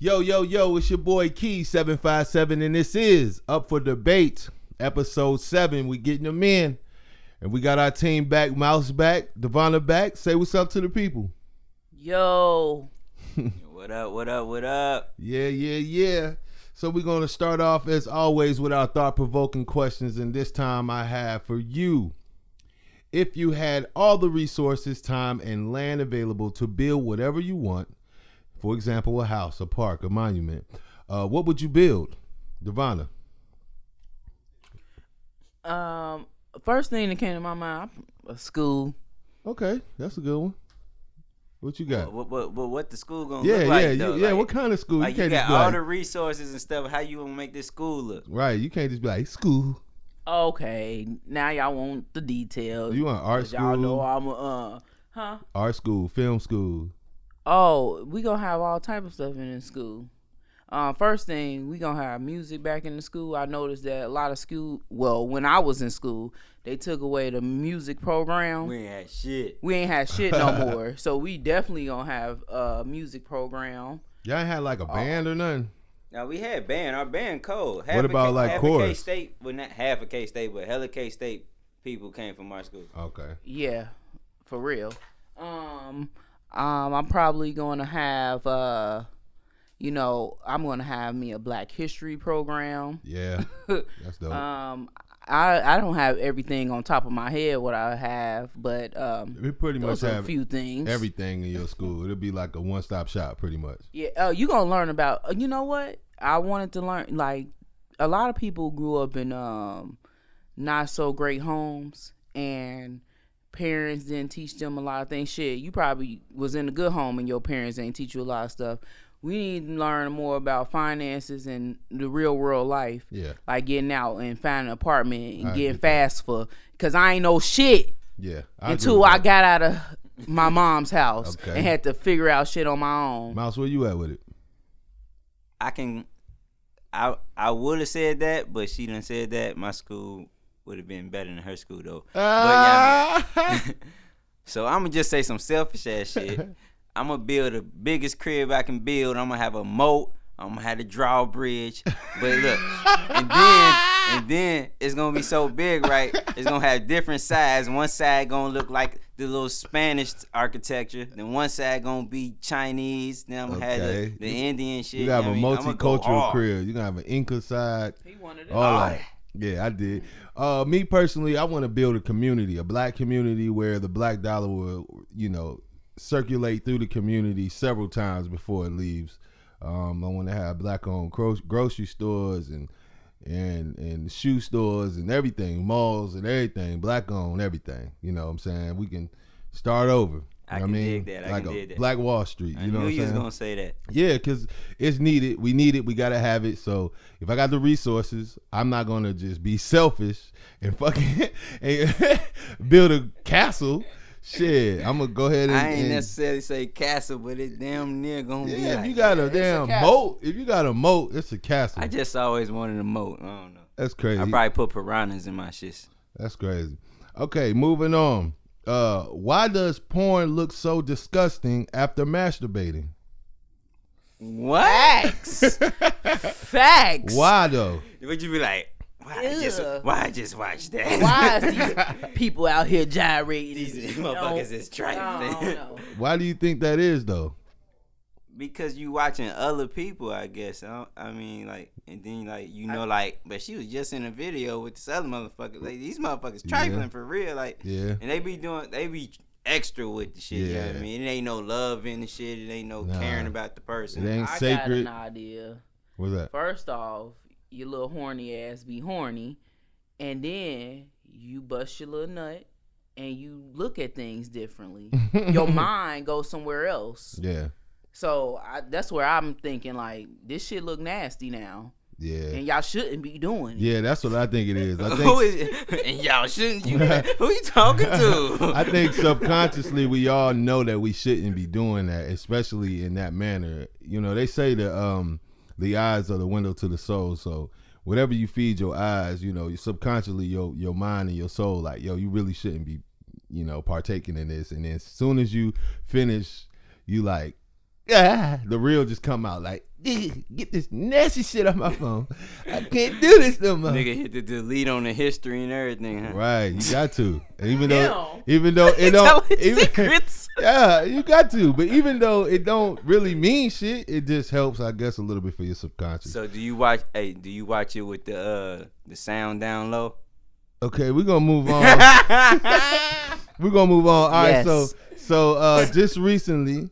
Yo, it's your boy Key 757, and this is Up for Debate, episode 7. We getting them in, and we got our team back, Mouse back, Devonna back. Say what's up to the people. Yo. What up? Yeah. So we're going to start off, as always, with our thought-provoking questions, and this time I have for you. If you had all the resources, time, and land available to build whatever you want, for example, a house, a park, a monument, what would you build, Devonna? First thing that came to my mind, a school. Okay, that's a good one. What you got? What the school gonna look like, though? Yeah. What kind of school? Like, you got all the resources and stuff. How you gonna make this school look? Right, you can't just be like, school. Okay, now y'all want the details. You want art school? Y'all know I'm art school, film school. Oh, we gonna have all type of stuff in the school. First thing, we gonna have music back in the school. I noticed that a lot of school, well, when I was in school, they took away the music program. We ain't had shit no more. So we definitely gonna have a music program. Y'all ain't had like a band or nothing? Now we had band. Our band cold. What about like chorus? K-State, well, not half of K-State, but hella K-State people came from our school. Okay. Yeah, for real. I'm probably gonna have I'm gonna have me a Black History program. Yeah, that's dope. I don't have everything on top of my head what I have, but we pretty much have a few things. Everything in your school. It'll be like a one-stop shop, pretty much. Yeah. You gonna learn about. You know what? I wanted to learn. Like, a lot of people grew up in not so great homes, and parents didn't teach them a lot of things. Shit, you probably was in a good home and your parents didn't teach you a lot of stuff. We need to learn more about finances and the real world life. Yeah. Like getting out and finding an apartment and getting fast for, because I ain't know shit. Yeah. Until I got out of my mom's house and had to figure out shit on my own. Mouse, where you at with it? I would have said that, but she done said that. My school would have been better than her school, though. So I'm going to just say some selfish ass shit. I'm going to build the biggest crib I can build. I'm going to have a moat. I'm going to have the drawbridge. But look, and then it's going to be so big, right? It's going to have different sides. One side going to look like the little Spanish architecture. Then one side going to be Chinese. Then I'm going to have the Indian shit. You have a multicultural crib. You're going to have an Inca side. He wanted it. All that. Yeah, I did. Me personally, I want to build a community, a black community where the black dollar will, circulate through the community several times before it leaves. I want to have black-owned grocery stores and shoe stores and everything, malls and everything, black-owned everything. You know what I'm saying? We can start over. I can dig that. Like a Black Wall Street. I knew you was going to say that. Yeah, because it's needed. We need it. We got to have it. So if I got the resources, I'm not going to just be selfish and fucking build a castle. Shit, I'm going to go ahead and... I ain't necessarily say castle, but it damn near going to be like... if you got a damn moat, it's a castle. I just always wanted a moat. I don't know. That's crazy. I probably put piranhas in my shits. That's crazy. Okay, moving on. Why does porn look so disgusting after masturbating? What? Facts. Why though? Would you be like, why I just watched that? Why is these people out here gyrating? These motherfuckers is trifling. Why do you think that is though? Because you watching other people, I guess. I mean, like, and then but she was just in a video with this other motherfucker. Like, these motherfuckers trifling for real, like. Yeah. And they be extra with the shit. Yeah. You know what I mean? It ain't no love in the shit. It ain't no caring about the person. It ain't sacred. I got an idea. What's that? First off, your little horny ass be horny, and then you bust your little nut, and you look at things differently. Your mind goes somewhere else. Yeah. So that's where I'm thinking, like, this shit look nasty now. Yeah. And y'all shouldn't be doing it. Yeah, that's what I think it is. I think and y'all shouldn't. Who you talking to? I think subconsciously we all know that we shouldn't be doing that, especially in that manner. They say that the eyes are the window to the soul. So whatever you feed your eyes, subconsciously your mind and your soul, like, you really shouldn't be, partaking in this. And then as soon as you finish, you like, the reel just come out like, get this nasty shit off my phone. I can't do this no more. Nigga hit the delete on the history and everything, huh? Right, you got to. And even though Damn. it don't, Secrets. yeah, you got to. But even though it don't really mean shit, it just helps, I guess, a little bit for your subconscious. So do you watch it with the sound down low? Okay, we're gonna move on. We're gonna move on. All right, Yes. so just recently,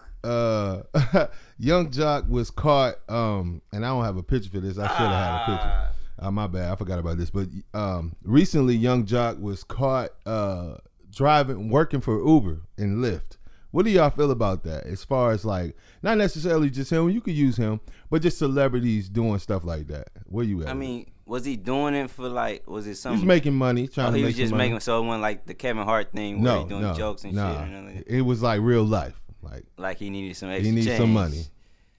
Young Jock was caught, and I don't have a picture for this. I should have had a picture. My bad, I forgot about this. But recently, Young Jock was caught working for Uber and Lyft. What do y'all feel about that? As far as like, not necessarily just him, you could use him, but just celebrities doing stuff like that. Where you at? I mean, was he doing it for like? Was it he something? was making money, trying to make he was just some money. making. So it wasn't like the Kevin Hart thing where No, he doing jokes and shit. Or nothing. It was like real life. Like he needed some extra. He needs change. some money.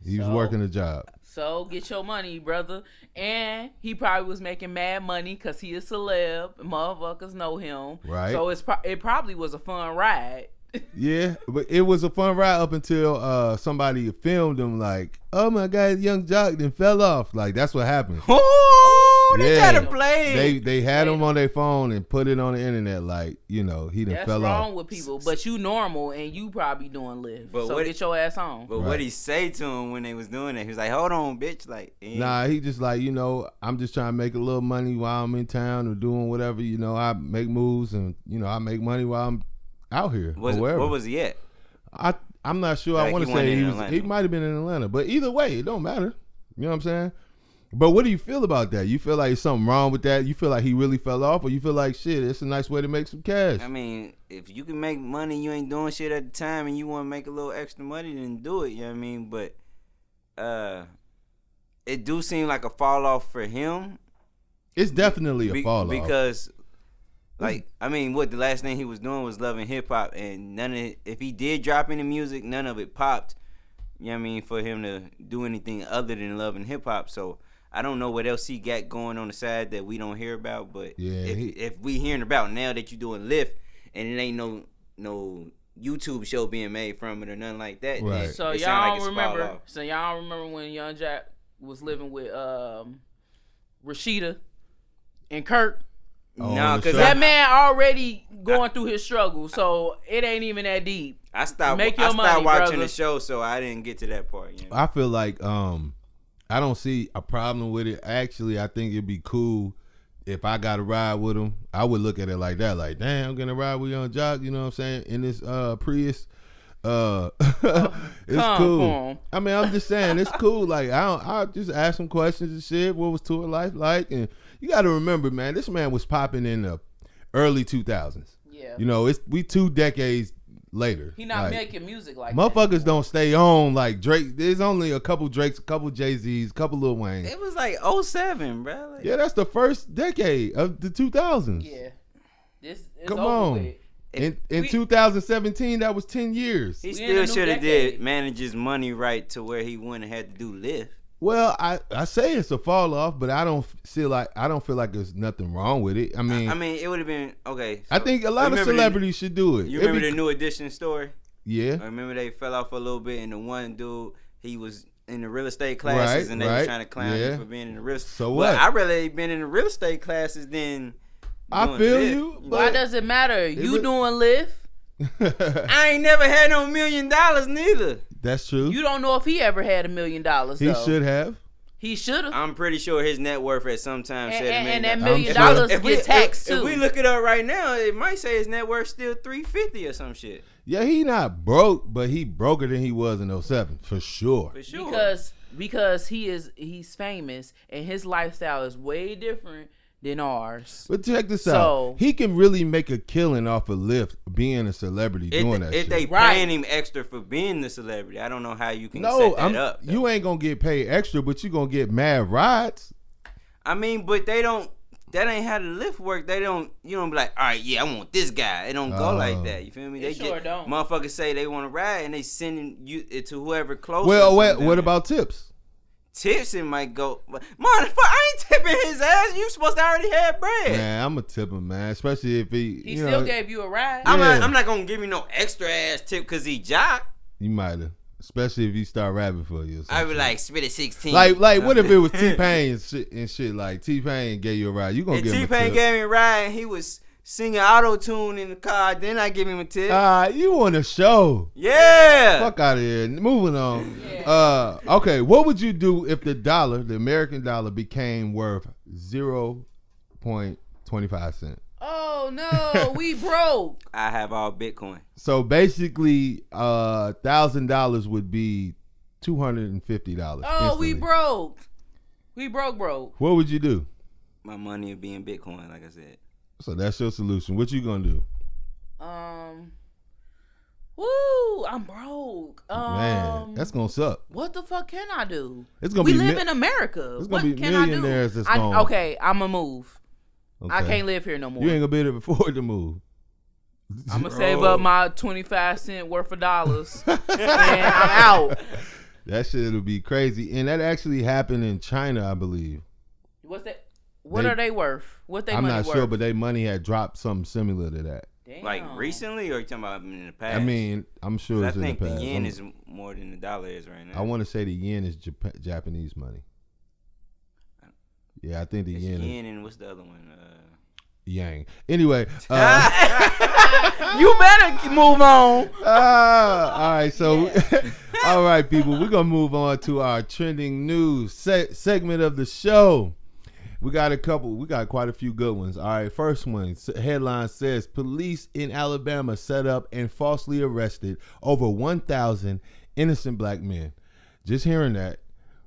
He was So- working a job. So get your money, brother. And he probably was making mad money because he is celeb. Motherfuckers know him. Right. So it probably was a fun ride. Yeah, but it was a fun ride up until somebody filmed him like, oh my God, Young Jock then fell off. Like, that's what happened. Oh, they Yeah. try to play. They had him on their phone and put it on the internet like, he done That's fell wrong off. with people. But you normal and you probably doing live. But So what- get your ass on. But Right. what he say to him when they was doing that? He was like, "Hold on, bitch!" Like, Nah, he just like, I'm just trying to make a little money while I'm in town or doing whatever, I make moves and, I make money while I'm out here. What or wherever. was he at? I'm not sure. Like I want he to wasn't say in he Atlanta. might have been in Atlanta, but either way, it don't matter. You know what I'm saying? But what do you feel about that? You feel like there's something wrong with that? You feel like he really fell off, or you feel like shit? It's a nice way to make some cash. I mean, if you can make money, you ain't doing shit at the time, and you want to make a little extra money, then do it. You know what I mean? But it do seem like a fall off for him. It's definitely a fall off. Because, like, I mean, what the last thing he was doing was loving hip hop, and none of it, if he did drop any music, none of it popped. You know what I mean? For him to do anything other than loving hip hop, so. I don't know what else he got going on the side that we don't hear about, but Yeah, if we hearing about now that you doing Lyft and it ain't no YouTube show being made from it or nothing like that, Right. then So it y'all sound like don't it's remember. fall off. So y'all don't remember when Young Jack was living with Rashida and Kurt. Oh, No, on the because show? That man already going through his struggle, so it ain't even that deep. I stopped Make your watching money, brother. the show, so I didn't get to that part. You know? I feel like I don't see a problem with it. Actually, I think it'd be cool if I got to ride with him. I would look at it like that, like, damn, I'm gonna ride with Young Jock. You know what I'm saying? In this Prius. It's Come cool. for him. I mean, I'm just saying it's cool. Like, I'll just ask some questions and shit. What was tour life like? And you got to remember, man, this man was popping in the early 2000s. Yeah. We 2 decades later. He not Like, making music like motherfuckers that. don't stay on like Drake. There's only a couple Drakes, a couple Jay-Z's, a couple Lil Wayne. It was like 07, bro. Like, Yeah, that's the first decade of the 2000s. Yeah. This is Come over on. with. In We- 2017, that was 10 years. he We in a still new should have decade. did manage his money right to where he wouldn't have had to do Lyft. Well, I say it's a fall off, but I don't feel like there's nothing wrong with it. I mean, It would have been okay. I think a lot of remember celebrities should do it. You It'd remember be- the New Edition story? Yeah. I remember they fell off a little bit, and the one dude, he was in the real estate classes, Right, and they right, were trying to clown yeah. him for being in the real estate. So Well, what? I really been in the real estate classes than. I doing feel Lyft, you, know? but- Why does it matter? You it- doing Lyft? I ain't never had no $1 million neither. That's true. You don't know if he ever had $1 million though. He should have. He should have. I'm pretty sure his net worth at some time said $1 million. And that $1 I'm million sure. dollars If we- get taxed if too. we look it up right now, it might say his net worth still $350 or some shit. Yeah, he not broke, but he broker than he was in 07, for sure. For sure. because he's famous and his lifestyle is way different than ours. But check this So- out. He can really make a killing off of Lyft being a celebrity doing that if shit. they Right. paying him extra for being the celebrity, I don't know how you can No, set that up. though. you ain't gonna get paid extra, but you gonna get mad rides. I mean, but they don't. That ain't how the Lyft work. They don't. You don't be like, all right, yeah, I want this guy. It don't go like that. You feel me? They sure don't. Motherfuckers say they want to ride, and they sending you it to whoever close. Well, what about tips? tips? It might go. Motherfucker, I ain't tipping his ass. You supposed to already have bread. Man, I'm a tip him, man. Especially if He still gave you a ride. Yeah. I'm not gonna give you no extra ass tip because he jock. You might have. Especially if you start rapping for you. I be like, spit it 16. Like, what if it was T-Pain and shit? Like T-Pain gave you a ride, you gonna give him a tip? T-Pain gave me a ride, and he was singing auto-tune in the car. Then I give him a tip. You on a show? Yeah. Fuck out of here. Moving on. Okay, what would you do if the American dollar, became worth 0.25 cents? Oh no, we broke. I have all Bitcoin. So basically, $1,000 would be $250. Oh, we broke. We broke. What would you do? My money would be in Bitcoin, like I said. So that's your solution. What you gonna do? I'm broke. Man, that's gonna suck. What the fuck can I do? It's gonna we be live in America. It's What gonna be can I do? millionaires that's gonna. Okay, I'ma move. Okay. I can't live here no more. You ain't gonna be able to afford to move. I'm gonna save up my 25-cent worth of dollars, and I'm out. That shit will be crazy, and that actually happened in China, I believe. What's that? What are they worth? What they I'm money not worth? sure, but their money had dropped something similar to that. Damn. Like recently, or you talking about in the past? I mean, I'm sure it's I in the think past. the yen is more than the dollar is right now. I want to say the yen is Japanese money. Yeah, I think the it's yen. yen and what's the other one? Yang. Anyway, You better move on. all right, so all right, people, we're gonna move on to our trending news segment of the show. We got quite a few good ones. All right, first one, headline says police in Alabama set up and falsely arrested over 1,000 innocent black men. Just hearing that,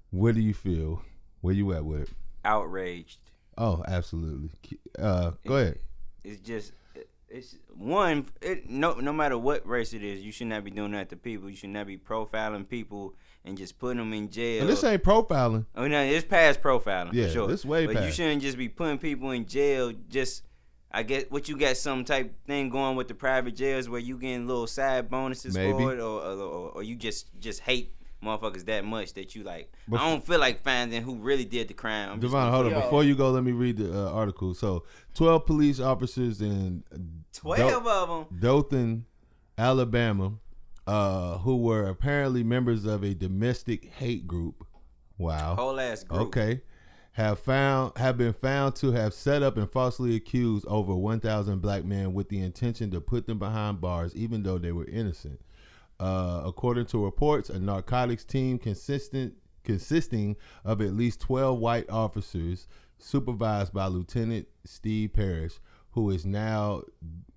what do you feel? Where you at with it? Outraged. Oh, absolutely. Go ahead. It's one. No matter what race it is, you should not be doing that to people. You should not be profiling people and just putting them in jail. And this ain't profiling. Oh no, it's past profiling. Yeah, for sure. this way but past. you shouldn't just be putting people in jail. Just, I guess, what you got some type thing going with the private jails where you getting little side bonuses Maybe. for it, or you just hate motherfuckers that much that you like. I don't feel like finding who really did the crime. Devon, hold on. Before you go, let me read the article. So, 12 police officers in 12 of them. Dothan, Alabama, who were apparently members of a domestic hate group. Wow. Whole ass group. Okay. Have been found to have set up and falsely accused over 1,000 black men with the intention to put them behind bars, even though they were innocent. According to reports, a narcotics team consisting of at least 12 white officers, supervised by Lieutenant Steve Parrish, who is now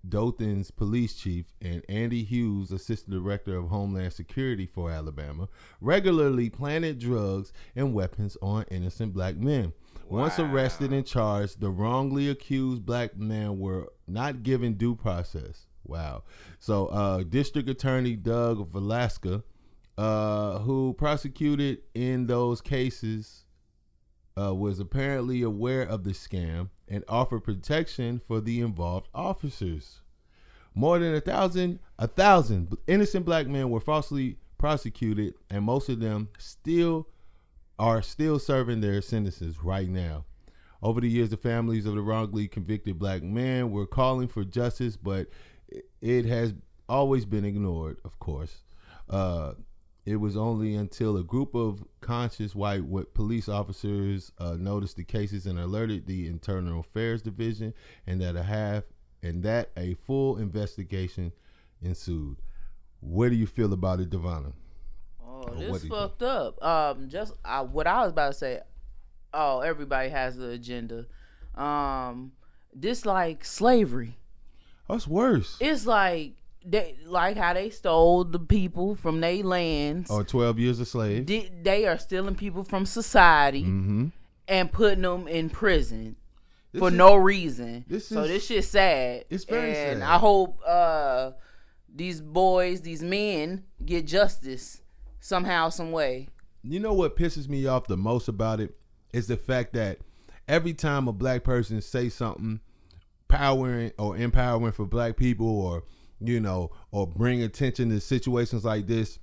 Dothan's police chief, and Andy Hughes, assistant director of Homeland Security for Alabama, regularly planted drugs and weapons on innocent black men. Wow. Once arrested and charged, the wrongly accused black men were not given due process. Wow. So District Attorney Doug Velasca, who prosecuted in those cases, was apparently aware of the scam and offered protection for the involved officers. More than 1,000 innocent black men were falsely prosecuted, and most of them are still serving their sentences right now. Over the years, the families of the wrongly convicted black men were calling for justice, but it has always been ignored, of course. It was only until a group of conscious white police officers noticed the cases and alerted the Internal Affairs Division, and that a full investigation ensued. What do you feel about it, Devonna? Oh, this fucked up. What I was about to say. Oh, everybody has an agenda. This like slavery. That's worse. It's like how they stole the people from their lands. Or 12 years a slave. They are stealing people from society and putting them in prison for no reason. This shit's sad. It's very sad. And I hope these men get justice somehow, some way. You know what pisses me off the most about it is the fact that every time a black person say something empowering for black people, or or bring attention to situations like this,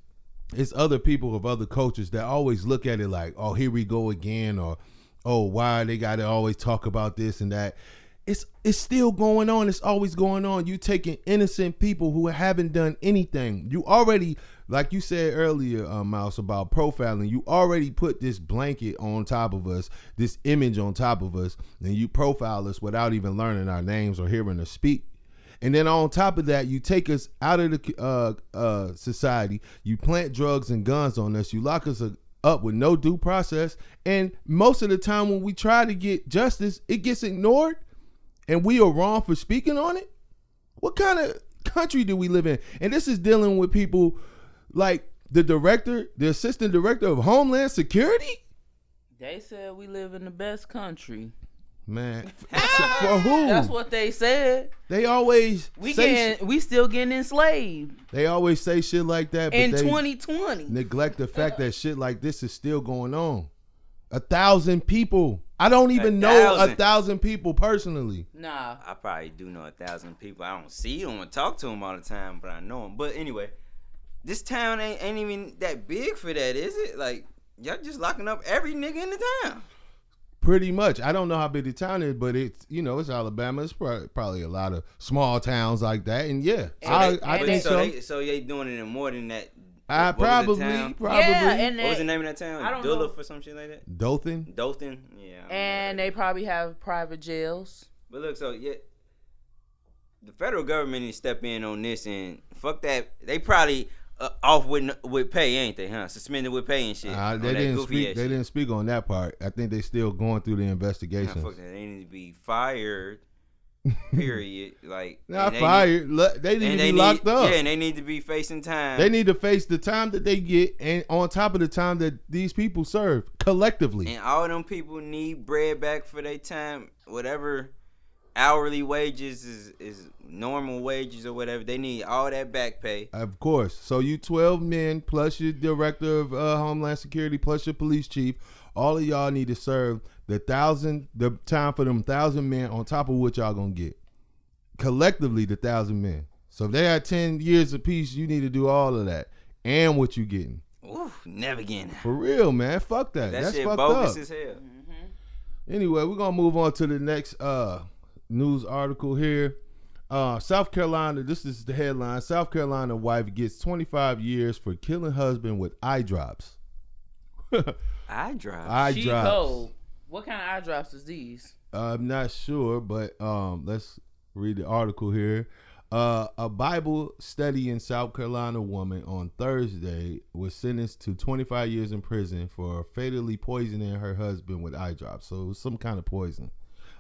it's other people of other cultures that always look at it like, oh, here we go again, or oh, why they gotta always talk about this and that. It's still going on. It's always going on. You taking innocent people who haven't done anything. You already like you said earlier, Mouse, about profiling, you already put this blanket on top of us, this image on top of us, and you profile us without even learning our names or hearing us speak. And then on top of that, you take us out of the society, you plant drugs and guns on us, you lock us up with no due process, and most of the time when we try to get justice, it gets ignored, and we are wrong for speaking on it. What kind of country do we live in? And this is dealing with people like the assistant director of Homeland Security. They said we live in the best country. Man, for who? That's what they said. They always we still getting enslaved. They always say shit like that, but in they 2020 neglect the fact that shit like this is still going on. 1,000 people. I don't even know 1,000 people personally. Nah, I probably do know 1,000 people. I don't see them or talk to them all the time, but I know them. But anyway, this town ain't even that big for that, is it? Like, y'all just locking up every nigga in the town. Pretty much. I don't know how big the town is, but it's, it's Alabama. It's probably a lot of small towns like that. And yeah, I think so. So they doing it in more than that. Probably. Yeah, and what was the name of that town? I don't know. Duluth or some shit like that? Dothan? Yeah. And they probably have private jails. But look, so yeah, the federal government needs to step in on this and fuck that. They probably off with pay, ain't they? Huh? Suspended with pay and shit. They didn't speak on that part. I think they still going through the investigations. Fuck that. They need to be fired. Period. Like not fired. They need to be locked up. Yeah, and they need to be facing time. They need to face the time that they get, and on top of the time that these people serve collectively. And all them people need bread back for their time. Whatever hourly wages is normal wages or whatever. They need all that back pay. Of course. So you 12 men plus your director of Homeland Security plus your police chief, all of y'all need to serve the time for them 1,000 men on top of what y'all gonna get. Collectively, the 1,000 men. So if they had 10 years apiece, you need to do all of that and what you getting. Oof, never getting that. For real, man. Fuck that. That's shit fucked bogus up. As hell. Mm-hmm. Anyway, we're gonna move on to the next news article here. South Carolina, this is the headline. South Carolina wife gets 25 years for killing husband with eye drops. Eye drops? Eye drops. Cold. What kind of eye drops is these? I'm not sure, but let's read the article here. A Bible studying South Carolina woman on Thursday was sentenced to 25 years in prison for fatally poisoning her husband with eye drops. So it was some kind of poison.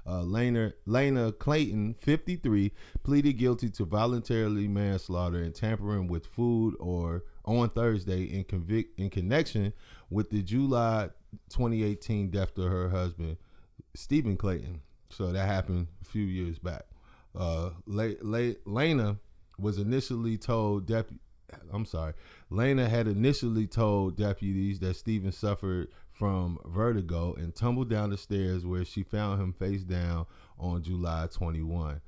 Lena Clayton, 53, pleaded guilty to voluntarily manslaughter and tampering with food on Thursday in connection with the July 2018 death of her husband, Stephen Clayton. So that happened a few years back. Lena was initially told Lena had initially told deputies that Stephen suffered from vertigo and tumbled down the stairs, where she found him face down on July 21.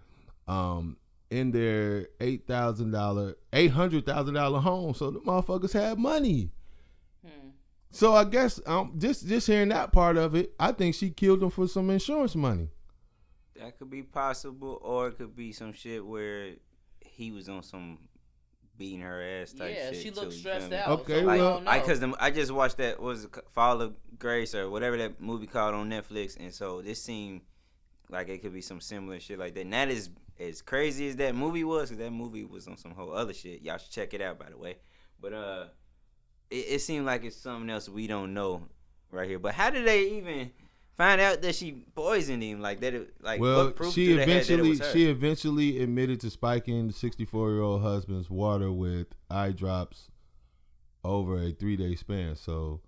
In their $800,000 home, so the motherfuckers had money. So I guess just hearing that part of it, I think she killed him for some insurance money. That could be possible, or it could be some shit where he was on some beating her ass type shit. Yeah, she looked too, stressed out. Okay, so well, I just watched that Fall of Grace or whatever that movie called on Netflix, and so this seemed like it could be some similar shit like that. And that is as crazy as that movie was, because that movie was on some whole other shit. Y'all should check it out, by the way. But it seemed like it's something else we don't know right here. But how did they even find out that she poisoned him like that? What proof she do they have that it was her? She eventually admitted to spiking the 64-year-old husband's water with eye drops over a 3-day span. So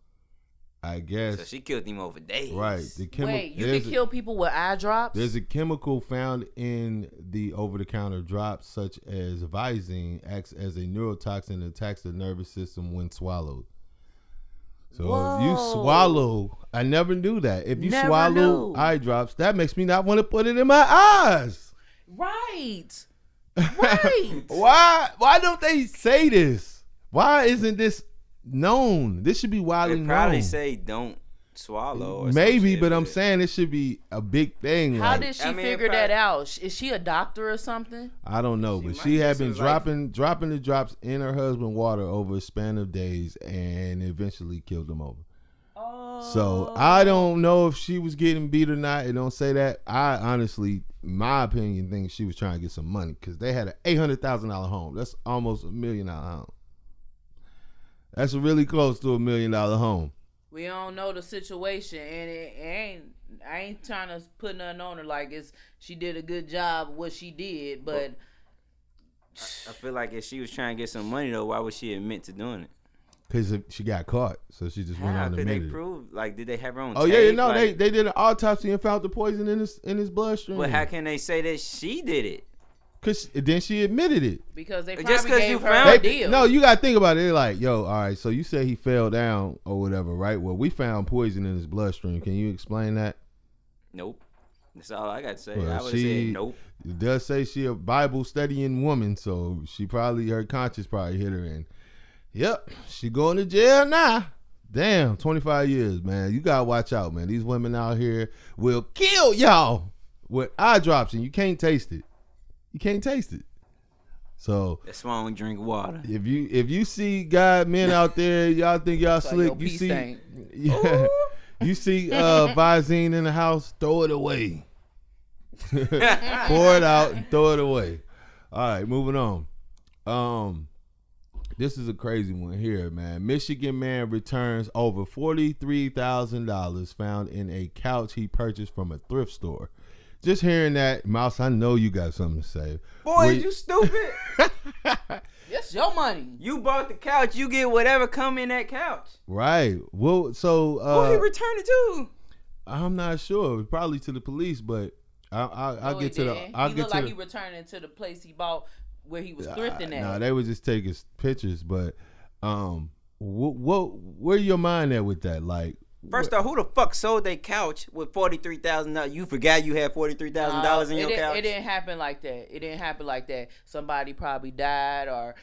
I guess so she killed him over days. Right. Wait, you can kill people with eye drops? There's a chemical found in the over-the-counter drops, such as Visine, acts as a neurotoxin and attacks the nervous system when swallowed. So if you swallow, I never knew that. If you swallow eye drops, that makes me not want to put it in my eyes. Right. Right. Why don't they say this? Why isn't this known? This should be widely known. They probably say don't swallow. Or maybe, some shit, but I'm saying it should be a big thing. How like, did she I mean, figure it that probably- out? Is she a doctor or something? I don't know, She but might she had just been was like- dropping the drops in her husband's water over a span of days, and eventually killed him over. Oh. So I don't know if she was getting beat or not. It don't say that. I honestly, my opinion, think she was trying to get some money because they had an $800,000 home. That's almost $1 million home. That's really close to $1 million home. We don't know the situation, and it ain't. I ain't trying to put nothing on her like she did a good job what she did, but I feel like if she was trying to get some money though, why would she admit to doing it? Because she got caught, so she just went How on and could they admitted it. prove? Like, did they have her on? Oh tape? yeah, no, Like, they did an autopsy and found the poison in his bloodstream. But how can they say that she did it? Cause then she admitted it. because they Just probably 'cause gave you her found a it- deal. No, you gotta think about it. They're like, yo, all right, so you say he fell down or whatever, right? Well, we found poison in his bloodstream. Can you explain that? Nope. That's all I got to say. Well, I would have said nope. It does say she a Bible studying woman, so she probably, her conscience probably hit her in. Yep, she going to jail now. Damn, 25 years, man. You gotta watch out, man. These women out here will kill y'all with eye drops, and you can't taste it. You can't taste it. So That's why I don't drink water. if you see God men out there, y'all think y'all Like slick. your You pee see, stain. yeah, you see Visine in the house, throw it away. Pour it out and throw it away. All right, moving on. This is a crazy one here, man. Michigan man returns over $43,000 found in a couch he purchased from a thrift store. Just hearing that, Mouse, I know you got something to say. Boy, Wait. you stupid. That's your money. You bought the couch. You get whatever come in that couch. Right. Well, so Who he returned it to? I'm not sure. Probably to the police, but I'll No, get he to the. didn't. I'll He get looked to like the. he returned it to the place he bought where he was thrifting at. No, they was just taking pictures, but where your mind at with that? Like, First off, who the fuck sold their couch with $43,000? You forgot you had $43,000 in your couch? It didn't happen like that. It didn't happen like that. Somebody probably died or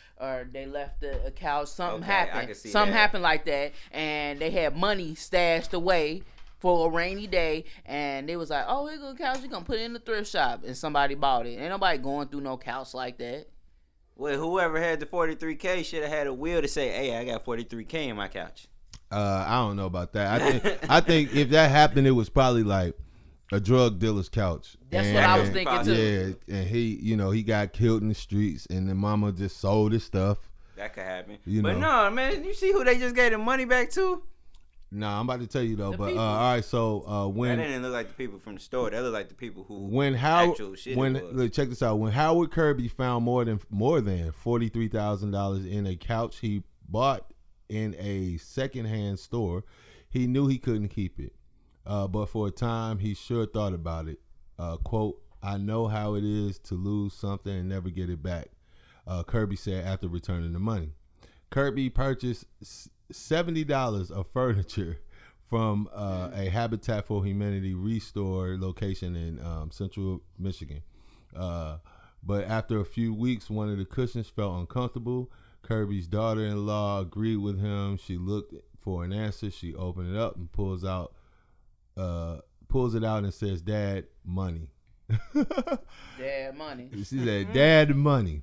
they left a couch. Something Okay, I happened. can see Something that. happened like that, and they had money stashed away for a rainy day, and they was like, "Oh, here's a couch. You gonna put it in the thrift shop?" And somebody bought it. Ain't nobody going through no couch like that. Well, whoever had the $43K should have had a will to say, "Hey, I got $43K in my couch." I don't know about that. I think if that happened, it was probably like a drug dealer's couch. That's And- what I was thinking too. Yeah, and he got killed in the streets, and the mama just sold his stuff. That could happen. You But know. no, man, you see who they just gave the money back to? Nah, I'm about to tell you though. The But people. all right, so That when didn't look like the people from the store. That looked like the people who Howard actual shit. look, check this out. When Howard Kirby found more than $43,000 in a couch he bought in a secondhand store, he knew he couldn't keep it. But for a time, he sure thought about it. Quote, "I know how it is to lose something and never get it back," Kirby said after returning the money. Kirby purchased $70 of furniture from a Habitat for Humanity restore location in central Michigan. But after a few weeks, one of the cushions felt uncomfortable. Kirby's daughter-in-law agreed with him. She looked for an answer. She opened it up and pulls it out and says, "Dad, money." Dad money. She said, "Dad, money."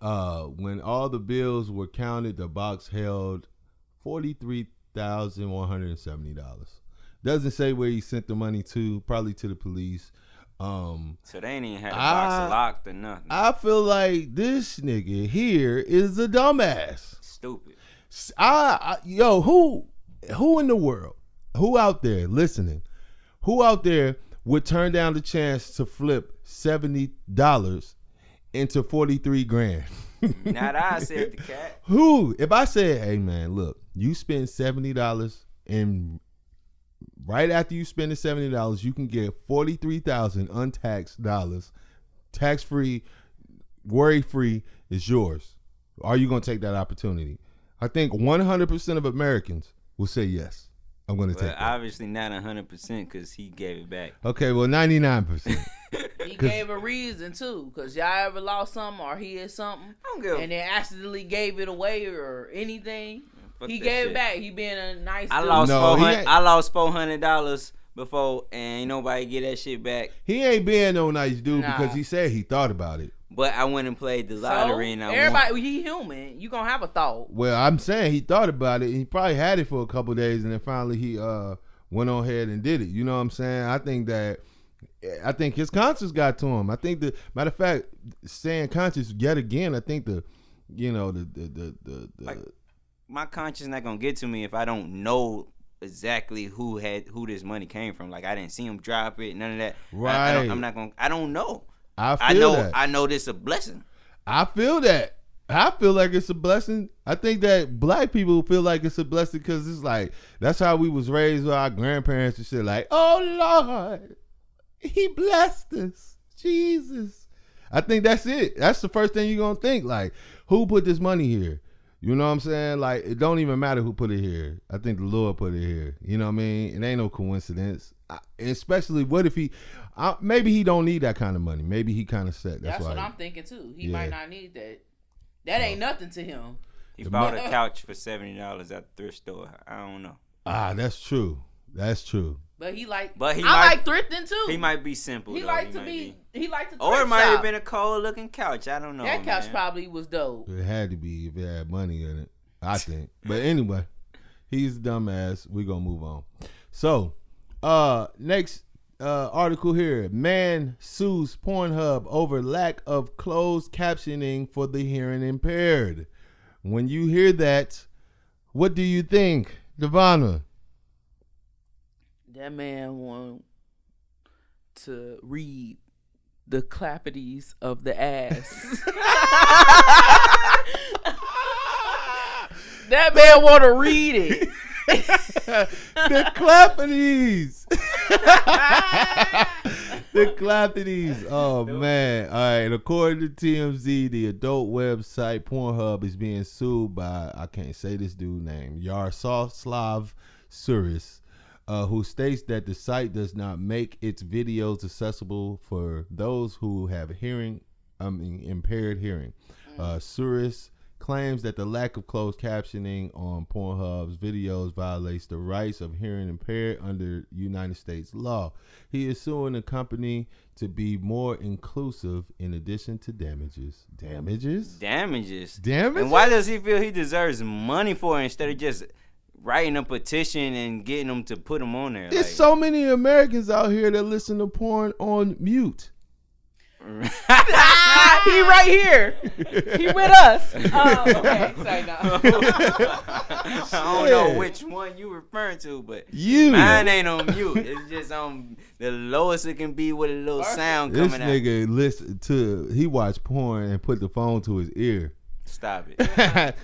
When all the bills were counted, the box held $43,170. Doesn't say where he sent the money to. Probably to the police. So they ain't even had the box locked or nothing. I feel like this nigga here is a dumbass. Stupid. Yo, who in the world, who out there listening, who out there would turn down the chance to flip $70 into 43 grand? Not I said the cat. Who? If I said, "Hey man, look, you spend $70 and right after you spend the $70, you can get 43,000 untaxed dollars, tax free, worry free, is yours." Are you going to take that opportunity? I think 100% of Americans will say yes. I'm going to But take that. obviously not 100% because he gave it back. Okay, well 99%. He gave a reason too, cause y'all ever lost something or hid something, I don't give a and then accidentally gave it away or anything. Fuck He that gave shit. it back. He being a nice I dude. lost No, he $400. ain't- I lost $400 before, and ain't nobody get that shit back. He ain't being no nice dude Nah. because he said he thought about it. But I went and played the So, lottery, and I everybody, won. he human. You gonna have a thought. Well, I'm saying he thought about it. He probably had it for a couple days, and then finally he went on ahead and did it. You know what I'm saying? I think his conscience got to him. I think the matter of fact, saying conscience yet again. I think the Like, my conscience not gonna get to me if I don't know exactly who this money came from. Like, I didn't see him drop it, none of that. Right. I don't know. I feel that. I know this a blessing. I feel that. I feel like it's a blessing. I think that black people feel like it's a blessing because it's like that's how we was raised with our grandparents and shit. Like, oh Lord, He blessed us, Jesus. I think that's it. That's the first thing you're gonna think. Like, who put this money here? You know what I'm saying? Like, it don't even matter who put it here. I think the Lord put it here. You know what I mean? It ain't no coincidence. Especially, what if maybe he don't need that kind of money. Maybe he kind of set. That's why what I'm thinking too. He Yeah. might not need that. That ain't nothing to him. He bought a couch for $70 at the thrift store. I don't know. That's true. That's true. But he like. But he I might- like thrifting too. He might be simple. He though. like to might be. He like to. Or it thrift might shop. have been a cold looking couch. I don't know. That couch man. probably was dope. It had to be if it had money in it, I think. But anyway, he's a dumbass. We're going to move on. So, next article here. Man sues Pornhub over lack of closed captioning for the hearing impaired. When you hear that, what do you think, Devonna? That man want to read the clappities of the ass. That man want to read it. The clappities. The clappities. Oh man. All right. According to TMZ, the adult website Pornhub is being sued by, I can't say this dude's name, Yaroslav Suris, who states that the site does not make its videos accessible for those who have impaired hearing. Suris claims that the lack of closed captioning on Pornhub's videos violates the rights of hearing impaired under United States law. He is suing the company to be more inclusive in addition to damages. Damages? Damages. Damages? And why does he feel he deserves money for it instead of just writing a petition and getting them to put him on there? There's so many Americans out here that listen to porn on mute. He right here. He with us. Oh, okay. Sorry, no. I don't know which one you referring to, but You. mine ain't on mute. It's just on the lowest it can be with a little sound This coming out. nigga he watched porn and put the phone to his ear. Stop it.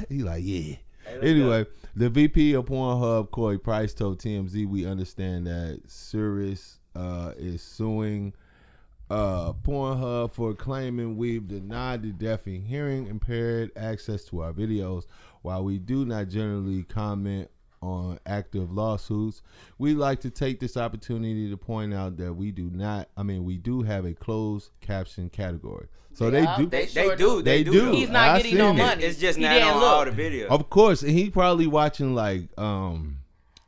He like, yeah. Anyway, the VP of Pornhub, Corey Price, told TMZ, we understand that Suris is suing Pornhub for claiming we've denied the deaf and hearing impaired access to our videos. While we do not generally comment on active lawsuits, we like to take this opportunity to point out that we do have a closed caption category. So Yeah, They sure do. They do. He's not I getting no seen it. money. It's just He not didn't on look. all the videos. Of course, and he probably watching like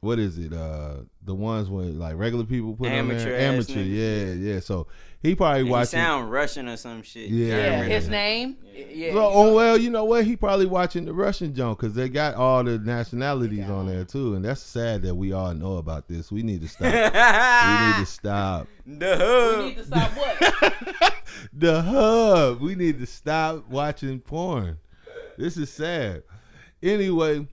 what is it? The ones where like regular people put on there. Amateur-ass Amateur, niggas. yeah. So he probably He watching. sound Russian or some shit. Yeah. Yeah, German or his something. name. Yeah. So, well, you know what? He probably watching the Russian joint because they got all the nationalities on there too, and that's sad that we all know about this. We need to stop. We need to stop. The We hub. need to stop what? The hub. We need to stop watching porn. This is sad. Anyway,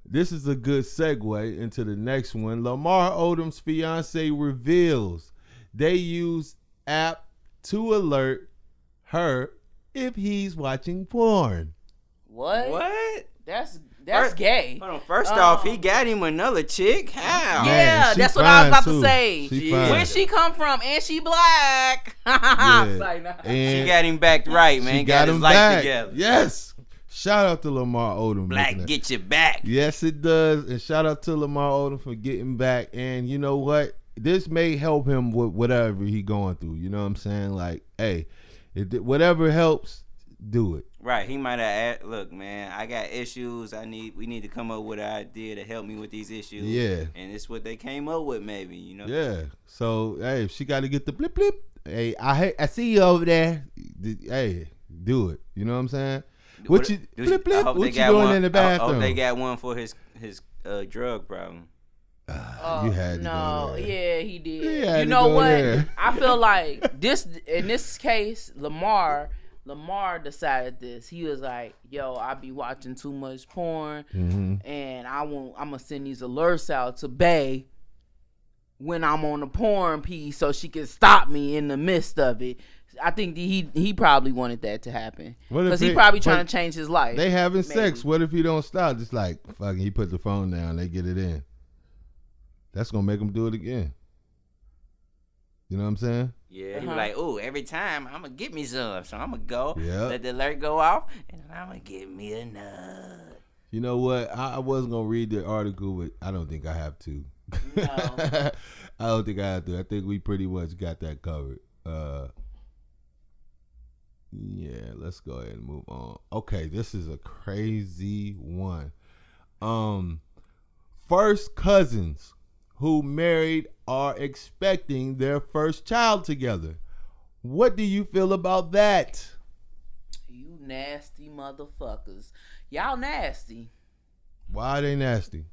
this is a good segue into the next one. Lamar Odom's fiance reveals they use app to alert her if he's watching porn. What? What? That's First- gay. Hold on. First off, he got him another chick. How? Yeah, she that's what I was fine, about too. to say. She Yeah. fine. Where she come from? And she black. Yeah. Sorry, no. And She got him back right, man. she got his him life back. together. Yes. Shout out to Lamar Odom. Black, making that. get you back. Yes, it does. And shout out to Lamar Odom for getting back. And you know what? This may help him with whatever he going through. You know what I'm saying? Like, hey, whatever helps do it. Right. He might have look, man, I got issues. We need to come up with an idea to help me with these issues. Yeah. And it's what they came up with, maybe, you know. Yeah. So hey, if she got to get the blip blip, hey, I see you over there. Hey, do it. You know what I'm saying? What you blip blip? What you doing in the bathroom? I hope they got one for his drug problem. You had to no, go there. yeah, he did. He had You to know go what? there. I feel like in this case, Lamar decided this. He was like, "Yo, I be watching too much porn, and I'm gonna send these alerts out to Bay when I'm on the porn piece, so she can stop me in the midst of it." I think he probably wanted that to happen because he probably trying to change his life. They having sex. What if he don't stop? Just like fucking, he put the phone down. They get it in. That's gonna make him do it again. You know what I'm saying? Yeah, he was like, "Ooh, every time I'm gonna get me some, so I'm gonna go Yep. let the alert go off, and I'm gonna get me a nut." You know what? I wasn't gonna read the article, but I don't think I have to. No. I don't think I have to. I think we pretty much got that covered. Yeah, let's go ahead and move on. Okay, this is a crazy one. First cousins who married are expecting their first child together. What do you feel about that? You nasty motherfuckers. Y'all nasty. Why are they nasty?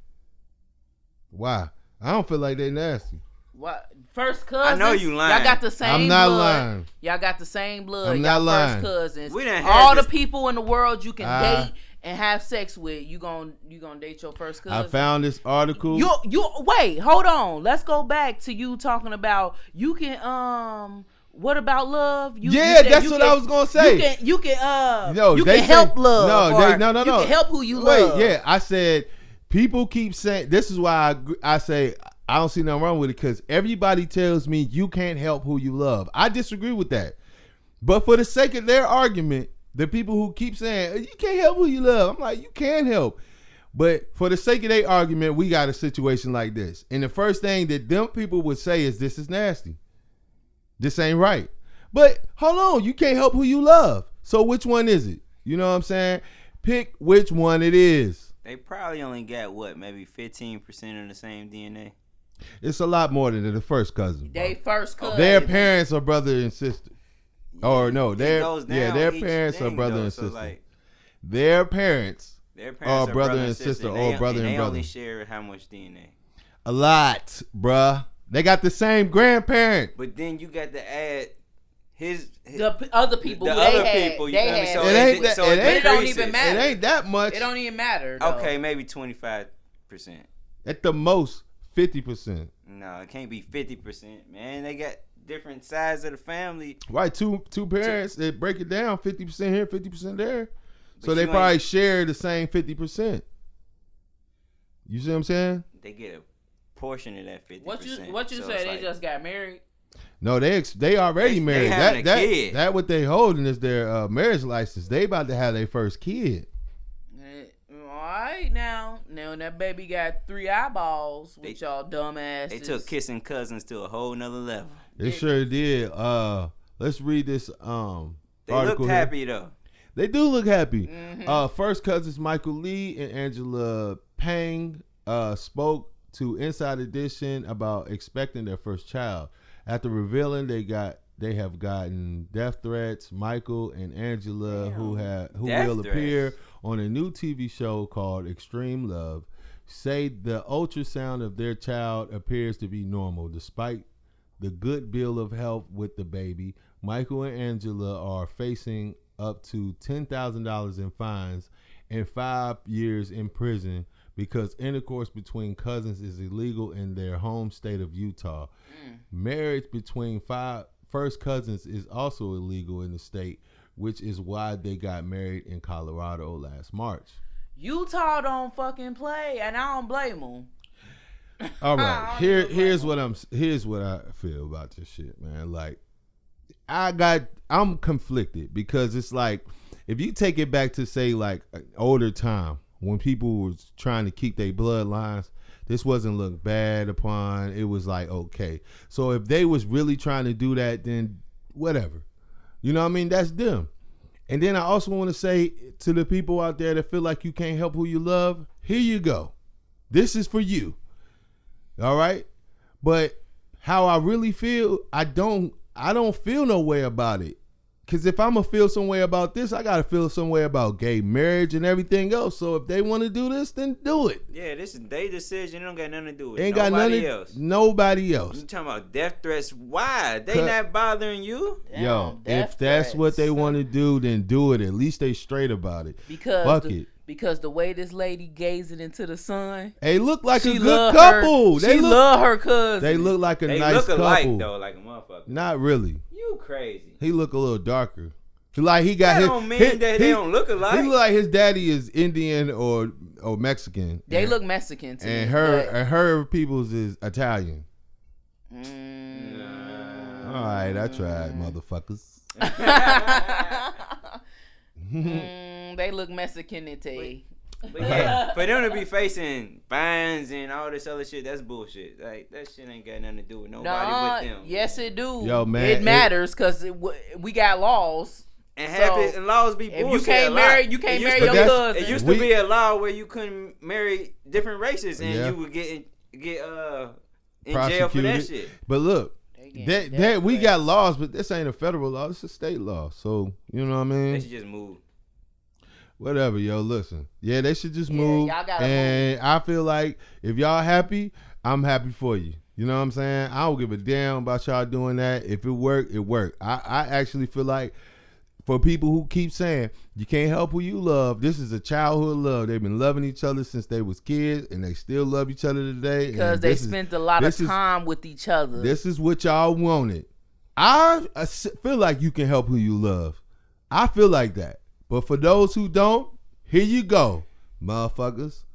Why? I don't feel like they nasty. What? First cousins? I know you lying. Y'all got the same I'm not blood. lying. Y'all got the same blood. I'm not Y'all lying. first cousins. We done had all this- the people in the world you can date and have sex with, you gonna date your first cousin. I found this article. You wait, hold on. Let's go back to you talking about you can what about love? You Yeah, said that's you what can- I was gonna say. You can No, you they can help say- love. No. You can help who you Wait, love. yeah, I said people keep saying this is why I say I don't see nothing wrong with it because everybody tells me you can't help who you love. I disagree with that, but for the sake of their argument, the people who keep saying you can't help who you love, I'm like you can help. But for the sake of their argument, we got a situation like this, and the first thing that them people would say is this is nasty. This ain't right. But hold on, you can't help who you love. So which one is it? You know what I'm saying? Pick which one it is. They probably only got maybe 15% of the same DNA. It's a lot more than the first cousin. They first cousin. Their parents are brother and sister. Or no, their each parents are thing, brother though, and so sister. like, their parents are brother and sister, or brother and they brother. only share how much DNA. A lot, bruh. They got the same grandparent. But then you got to add the other people. the who other they had, people. You they feel me? had. So It ain't that- so it ain't- it don't decreases. even matter. It ain't that much. It don't even matter. Though. Okay, maybe 25%. At the most, 50%. No, it can't be 50%, man. They got different sides of the family. Right, two parents, they break it down 50% here, 50% there. So But they you probably ain't- share the same 50%. You see what I'm saying? They get a portion of that 50%. What you So say? it's They like- just got married. No, they already They married. having a That kid. that what they holding is their marriage license. They about to have their first kid. All right, now that baby got 3 eyeballs with y'all dumbasses. They took kissing cousins to a whole nother level. They sure did. Let's read this They article looked here. happy though. They do look happy. Mm-hmm. First cousins Michael Lee and Angela Pang spoke to Inside Edition about expecting their first child. After revealing they have gotten death threats, Michael and Angela, who Death will appear threats. on a new TV show called Extreme Love, say the ultrasound of their child appears to be normal despite the good bill of health with the baby. Michael and Angela are facing up to $10,000 in fines and 5 years in prison because intercourse between cousins is illegal in their home state of Utah. Marriage between first cousins is also illegal in the state, which is why they got married in Colorado last March. Utah don't fucking play, and I don't blame them. All right, here's what I feel about this shit, man. Like, I'm conflicted because it's like if you take it back to say like an older time when people was trying to keep their bloodlines, this wasn't looked bad upon. It was like okay. So if they was really trying to do that, then whatever, you know what I mean? That's them. And then I also want to say to the people out there that feel like you can't help who you love, here you go. This is for you. All right? But how I really feel, I don't feel no way about it. Because if I'm going to feel some way about this, I got to feel some way about gay marriage and everything else. So if they want to do this, then do it. Yeah, this is their decision. It don't got nothing to do with Ain't nobody got else. Nobody else. You talking about death threats? Why? They not bothering you? Yo, if that's what they want to do, then do it. At least they straight about it. Because the way this lady gazing into the sun, they look like a good couple. She love her cousin. They look like a nice couple. They look alike though, like a motherfucker. Not really. You crazy. He look a little darker. Like he got that don't mean that they don't look alike. He look like his daddy is Indian or Mexican. They look Mexican too. And her people's is Italian. All right, I tried, motherfuckers. They look Mexican to But yeah, for them to be facing fines and all this other shit, that's bullshit. Like that shit ain't got nothing to do with nobody but them. Yes, it do. Yo, man, it matters because we got laws. And laws be bullshit. If you can't marry, you can't marry your cousin. It used to be a law where you couldn't marry different races and you would get in jail for that shit. But look, that we got laws, but this ain't a federal law. It's a state law. So you know what I mean? They should just move. Whatever, yo. Listen, yeah, they should just move. Y'all gotta move. I feel like if y'all happy, I'm happy for you. You know what I'm saying? I don't give a damn about y'all doing that. If it worked, it worked. I actually feel like for people who keep saying you can't help who you love, this is a childhood love. They've been loving each other since they was kids, and they still love each other today. Because they spent a lot of time with each other. This is what y'all wanted. I feel like you can help who you love. I feel like that. But for those who don't, here you go, motherfuckers.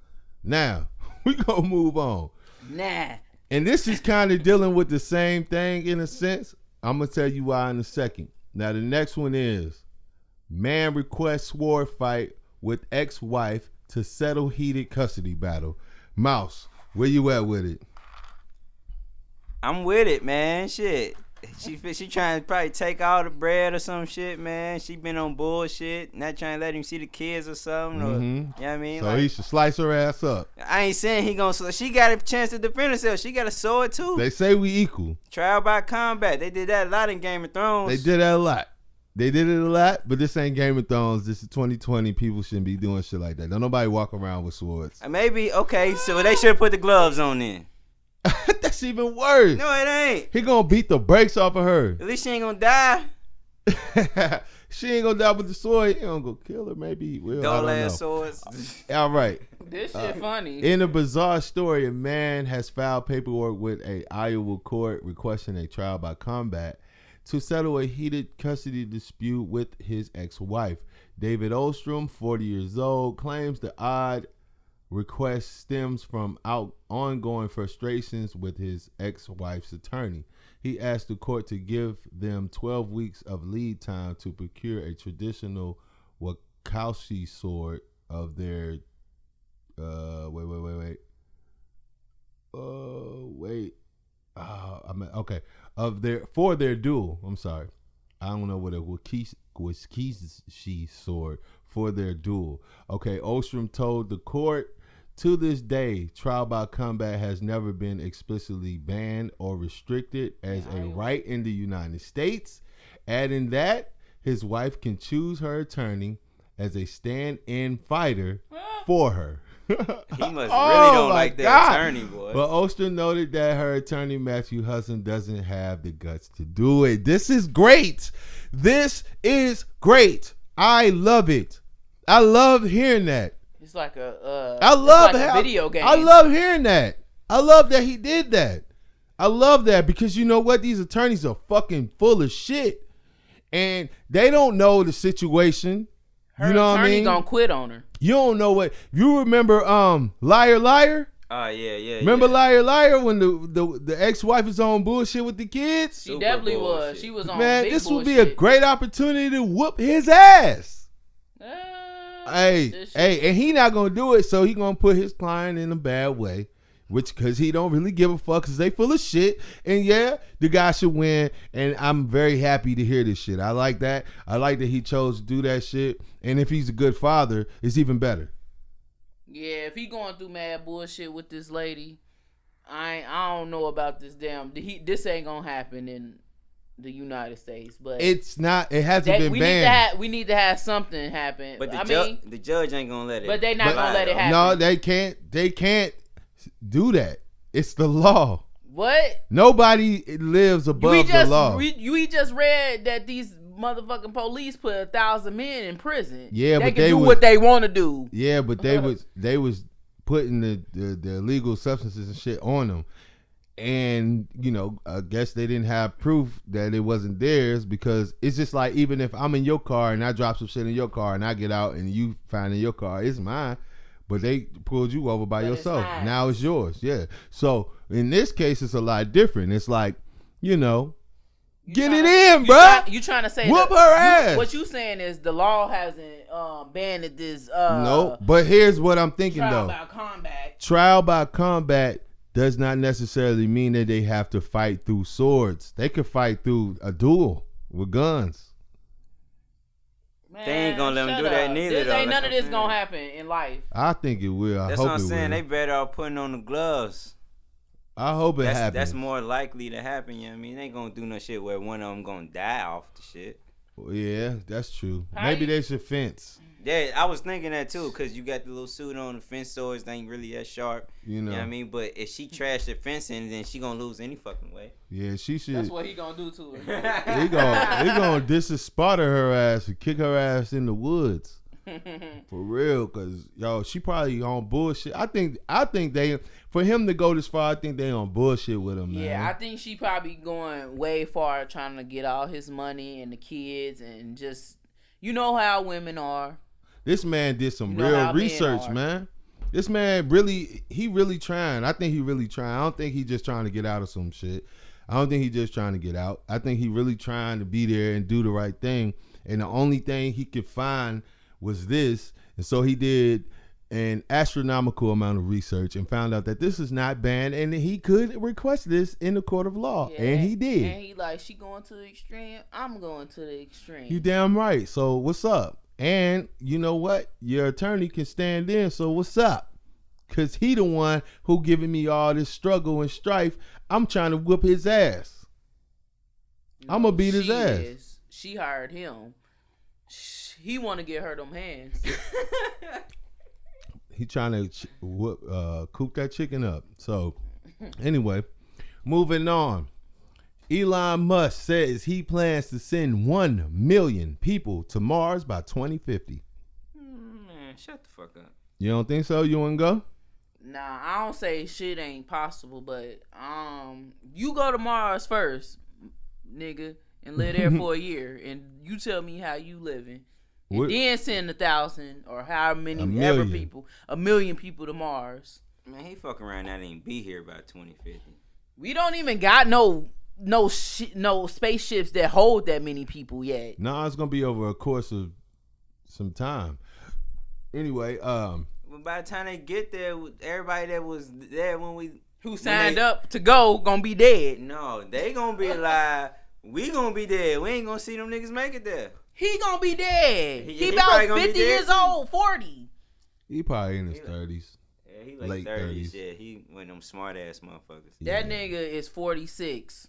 Now, we gonna move on. Nah. And this is kind of dealing with the same thing in a sense. I'm gonna tell you why in a second. Now, the next one is man requests sword fight with ex-wife to settle heated custody battle. Mouse, where you at with it? I'm with it, man. Shit. She trying to probably take all the bread or some shit, man. She been on bullshit, not trying to let him see the kids or something. Or, you know what I mean? So he should slice her ass up. I ain't saying he gonna. She got a chance to defend herself. She got a sword too. They say we equal. Trial by combat. They did that a lot in Game of Thrones. They did that a lot. But this ain't Game of Thrones. This is 2020. People shouldn't be doing shit like that. Don't nobody walk around with swords. Maybe, okay, so they should have put the gloves on then. That's even worse. No, it ain't. He gonna beat the brakes off of her. At least she ain't gonna die. She ain't gonna die with the sword. He gonna go kill her. Maybe he will. Dull ass swords. All right. This shit funny. In a bizarre story, a man has filed paperwork with a Iowa court requesting a trial by combat to settle a heated custody dispute with his ex-wife. David Ostrom, 40 years old, claims the odd request stems from ongoing frustrations with his ex-wife's attorney. He asked the court to give them 12 weeks of lead time to procure a traditional Wakaushi sword of their for their duel. I'm sorry. I don't know what a Wakishi sword for their duel. Okay, Ostrom told the court, to this day, trial by combat has never been explicitly banned or restricted as a right in the United States, adding that his wife can choose her attorney as a stand-in fighter for her. He must really don't like the attorney, boy. But Ostrom noted that her attorney, Matthew Hudson, doesn't have the guts to do it. This is great. This is great. I love it. I love hearing that. It's like a video game. I love hearing that. I love that he did that. I love that because you know what? These attorneys are fucking full of shit. And they don't know the situation. Her you know what I mean? gonna quit on her. You don't know what. You remember Liar Liar? Oh, yeah. Remember Liar Liar when the ex-wife is on bullshit with the kids? She definitely was. She was on Man, big this bullshit. would be a great opportunity to whoop his ass. Hey, and he not gonna do it, so he gonna put his client in a bad way. which because he don't really give a fuck because they full of shit. And yeah, the guy should win. And I'm very happy to hear this shit. I like that. I like that he chose to do that shit. And if he's a good father, it's even better. Yeah, if he going through mad bullshit with this lady, I don't know about this this ain't gonna happen in the United States, but it's not. It hasn't been banned. We need to have something happen. But the judge ain't gonna let it. But they not gonna let it happen. No, they can't. They can't do that. It's the law. What? Nobody lives above the law. We just read that these motherfucking police put 1,000 men in prison. Yeah, they but can do what they want to do. Yeah, but they was putting the illegal substances and shit on them. And, I guess they didn't have proof that it wasn't theirs because it's just like even if I'm in your car and I drop some shit in your car and I get out and you find in your car, it's mine. But they pulled you over by yourself. Now it's yours. Yeah. So in this case, it's a lot different. It's like, get it in, bro. You trying to say whoop her ass? What you saying is the law hasn't banned this. No, but here's what I'm thinking trial though. By combat. Trial by combat does not necessarily mean that they have to fight through swords. They could fight through a duel with guns. Man, they ain't gonna let them do that neither. Ain't none of this gonna happen in life. I think it will. That's hope what I'm saying. Will. They better off putting on the gloves. I hope it happens. That's more likely to happen. You know what I mean? They ain't gonna do no shit where one of them gonna die off the shit. Well, yeah, that's true. Maybe they should fence. Yeah, I was thinking that too, because you got the little suit on, the fence swords ain't really that sharp. You know what I mean? But if she trash the fencing, then she gonna lose any fucking way. Yeah, she should. That's what he gonna do to her. he gonna disrespect her ass and kick her ass in the woods. For real, cause she probably on bullshit. I think they, for him to go this far, I think they on bullshit with him, man. Yeah, I think she probably going way far trying to get all his money and the kids and just, you know how women are. This man did some real research, man. This man really trying. I think he really trying. I don't think he just trying to get out of some shit. I don't think he just trying to get out. I think he really trying to be there and do the right thing. And the only thing he could find was this. And so he did an astronomical amount of research and found out that this is not banned and he could request this in the court of law. Yeah, and he did. And he like, she going to the extreme, I'm going to the extreme. You damn right. So what's up? And you know what? Your attorney can stand in. So what's up? Because he the one who giving me all this struggle and strife. I'm trying to whip his ass. No, I'm going to beat his ass. She hired him. He want to get her them hands. He trying to coop that chicken up. So anyway, moving on. Elon Musk says he plans to send 1 million people to Mars by 2050. Man, shut the fuck up. You don't think so? You wouldn't go? Nah, I don't say shit ain't possible, but you go to Mars first, nigga, and live there for a year, and you tell me how you living. And then send 1,000 or however many ever people, 1 million people to Mars. Man, he fuck around that ain't be here by 2050. We don't even got no spaceships that hold that many people yet. No, it's gonna be over a course of some time. Anyway, well, by the time they get there, everybody that was there who signed up to go gonna be dead. No, they gonna be alive. We gonna be dead. We ain't gonna see them niggas make it there. He gonna be dead. He about 50 years old, 40. He probably in his 30s. Yeah, he like late 30s. Yeah, he one of them smart ass motherfuckers. That nigga is 46.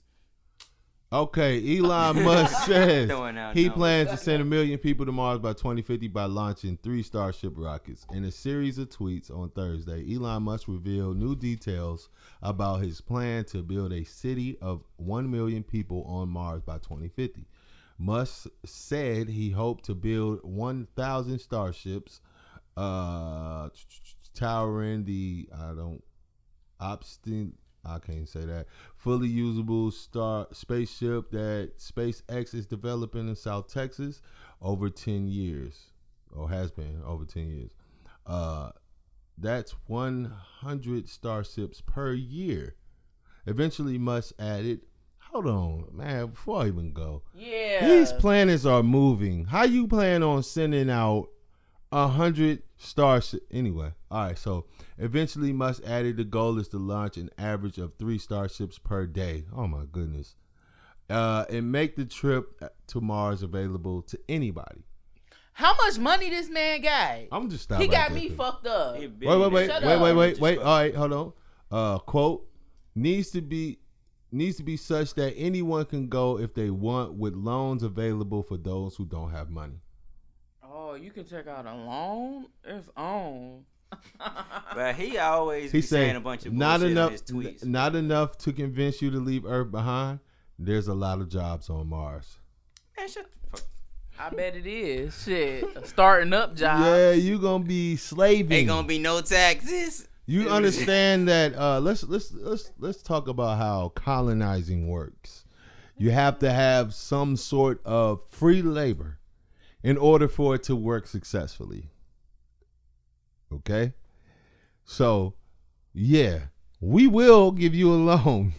Okay, Elon Musk says he plans to send 1 million people to Mars by 2050 by launching 3 Starship rockets. In a series of tweets on Thursday, Elon Musk revealed new details about his plan to build a city of 1 million people on Mars by 2050. Musk said he hoped to build 1,000 starships, towering the I can't say that. Fully usable spaceship that SpaceX is developing in South Texas over 10 years, or has been over 10 years. That's 100 starships per year. Eventually, Musk added, hold on, man, before I even go. Yeah. These planets are moving. How you plan on sending out 100 starship. Anyway, all right. So eventually, Musk added the goal is to launch an average of 3 starships per day. Oh my goodness. And make the trip to Mars available to anybody. How much money this man got? I'm just stopping. He got me fucked up. Wait. All right, hold on. Quote needs to be such that anyone can go if they want, with loans available for those who don't have money. Oh, you can take out a loan? It's on. But he always be saying a bunch of bullshit in his tweets. Not enough to convince you to leave Earth behind. There's a lot of jobs on Mars. Man, shut the fuck. I bet it is. Shit. Starting up jobs. Yeah, you gonna be slaving. Ain't gonna be no taxes. You understand that? Let's talk about how colonizing works. You have to have some sort of free labor in order for it to work successfully. Okay, so yeah, we will give you a loan.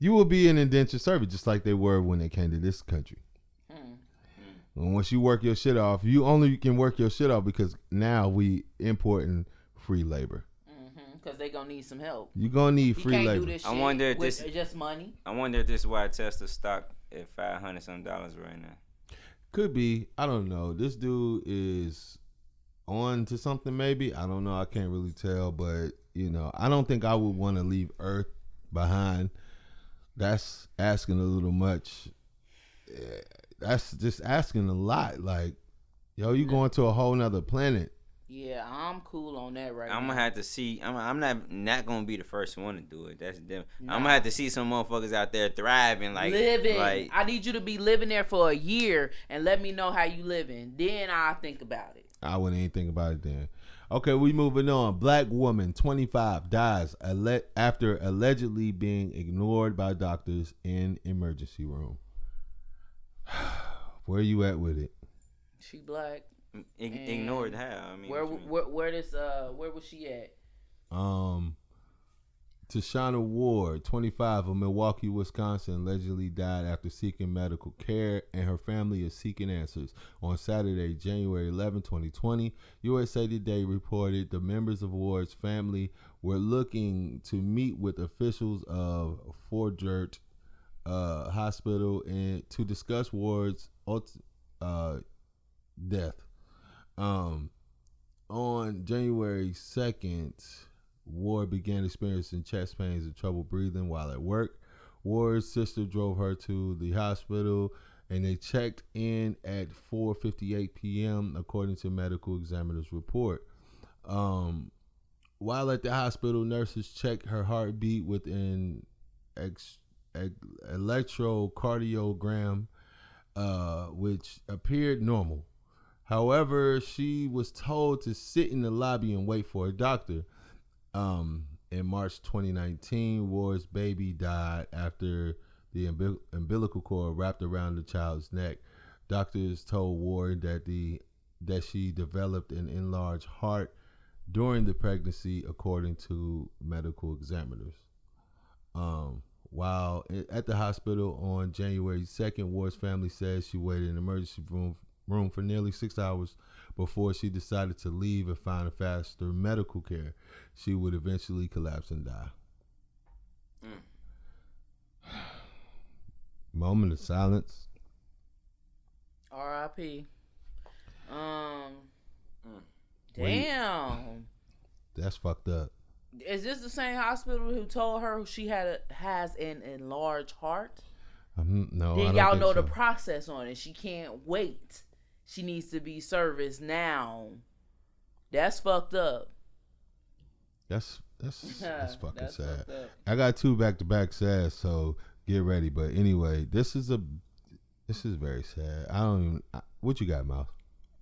You will be an indentured servant, just like they were when they came to this country. And once you work your shit off, you only can work your shit off because now we importing free labor. Because they gonna need some help. You're gonna need free labor. Do this shit I wonder if this just money. I wonder if this is why Tesla stock at $500 some right now. Could be. I don't know. This dude is on to something. Maybe I don't know. I can't really tell, but I don't think I would want to leave Earth behind. That's asking a little much. That's just asking a lot. Like, you going to a whole nother planet. Yeah, I'm cool on that right now. I'm gonna have to see. I'm not gonna be the first one to do it. That's different. I'm gonna have to see some motherfuckers out there thriving, living. Like, I need you to be living there for a year and let me know how you living. Then I'll think about it. I wouldn't even think about it then. Okay, we moving on. Black woman, 25, dies after allegedly being ignored by doctors in emergency room. Where you at with it? She black. Ignored how? I mean, where was she at? Tashana Ward, 25, of Milwaukee, Wisconsin, allegedly died after seeking medical care, and her family is seeking answers. On Saturday, January 11, 2020, USA Today reported the members of Ward's family were looking to meet with officials of Fort Worth Hospital and to discuss Ward's death. On January 2nd, Ward began experiencing chest pains and trouble breathing while at work. Ward's sister drove her to the hospital, and they checked in at 4:58 p.m. according to medical examiner's report. While at the hospital, nurses checked her heartbeat with an electrocardiogram, which appeared normal. However, she was told to sit in the lobby and wait for a doctor. In March 2019, Ward's baby died after the umbilical cord wrapped around the child's neck. Doctors told Ward that she developed an enlarged heart during the pregnancy, according to medical examiners. While at the hospital on January 2nd, Ward's family says she waited in the emergency room for nearly 6 hours before she decided to leave and find a faster medical care. She would eventually collapse and die. Moment of silence. R.I.P. Damn. That's fucked up. Is this the same hospital who told her she has an enlarged heart? No. Then y'all know the process on it. She can't wait. She needs to be serviced now. That's fucked up. That's fucking That's sad. fucked up. I got 2 back-to-back sad, so get ready. But anyway, this is very sad. What you got, Mouth?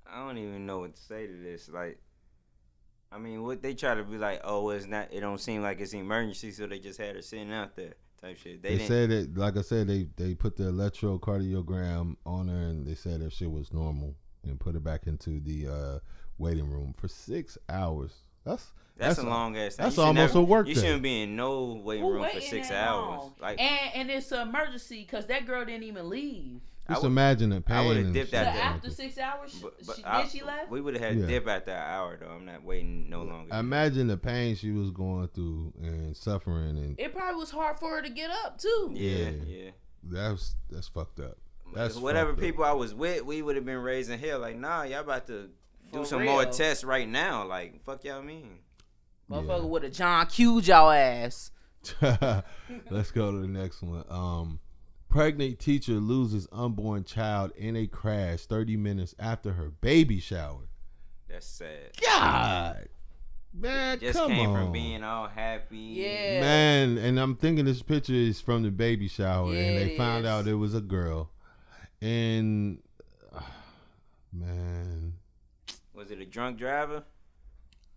I don't even know what to say to this. Like, I mean, what they try to be like, oh, it's not. It don't seem like it's an emergency, so they just had her sitting out there. Type shit. They said that, like I said, they put the electrocardiogram on her, and they said her shit was normal, and put her back into the waiting room for 6 hours. That's a long ass time. That's almost a work day. You shouldn't be in no waiting room for 6 hours. And it's an emergency because that girl didn't even leave. Just imagine the pain. I would have and dipped shit. So out there. after 6 hours, she left? We would have had Yeah. dip after an hour though. I'm not waiting no longer. Imagine the pain she was going through and suffering, and It probably was hard for her to get up too. Yeah. that's fucked up. That's Whatever fucked up. people I was with, we would have been raising hell. Like, nah, y'all about to do For some real. more tests right now. Like, fuck y'all mean. Motherfucker would have John Q'd y'all ass. Let's go to the next one. Pregnant teacher loses unborn child in a crash 30 minutes after her baby shower. That's sad. God, man, Just come came on. from being all happy. Yeah. Man, and I'm thinking this picture is from the baby shower, Yeah, and they it found is. out it was a girl. And man, Was it a drunk driver?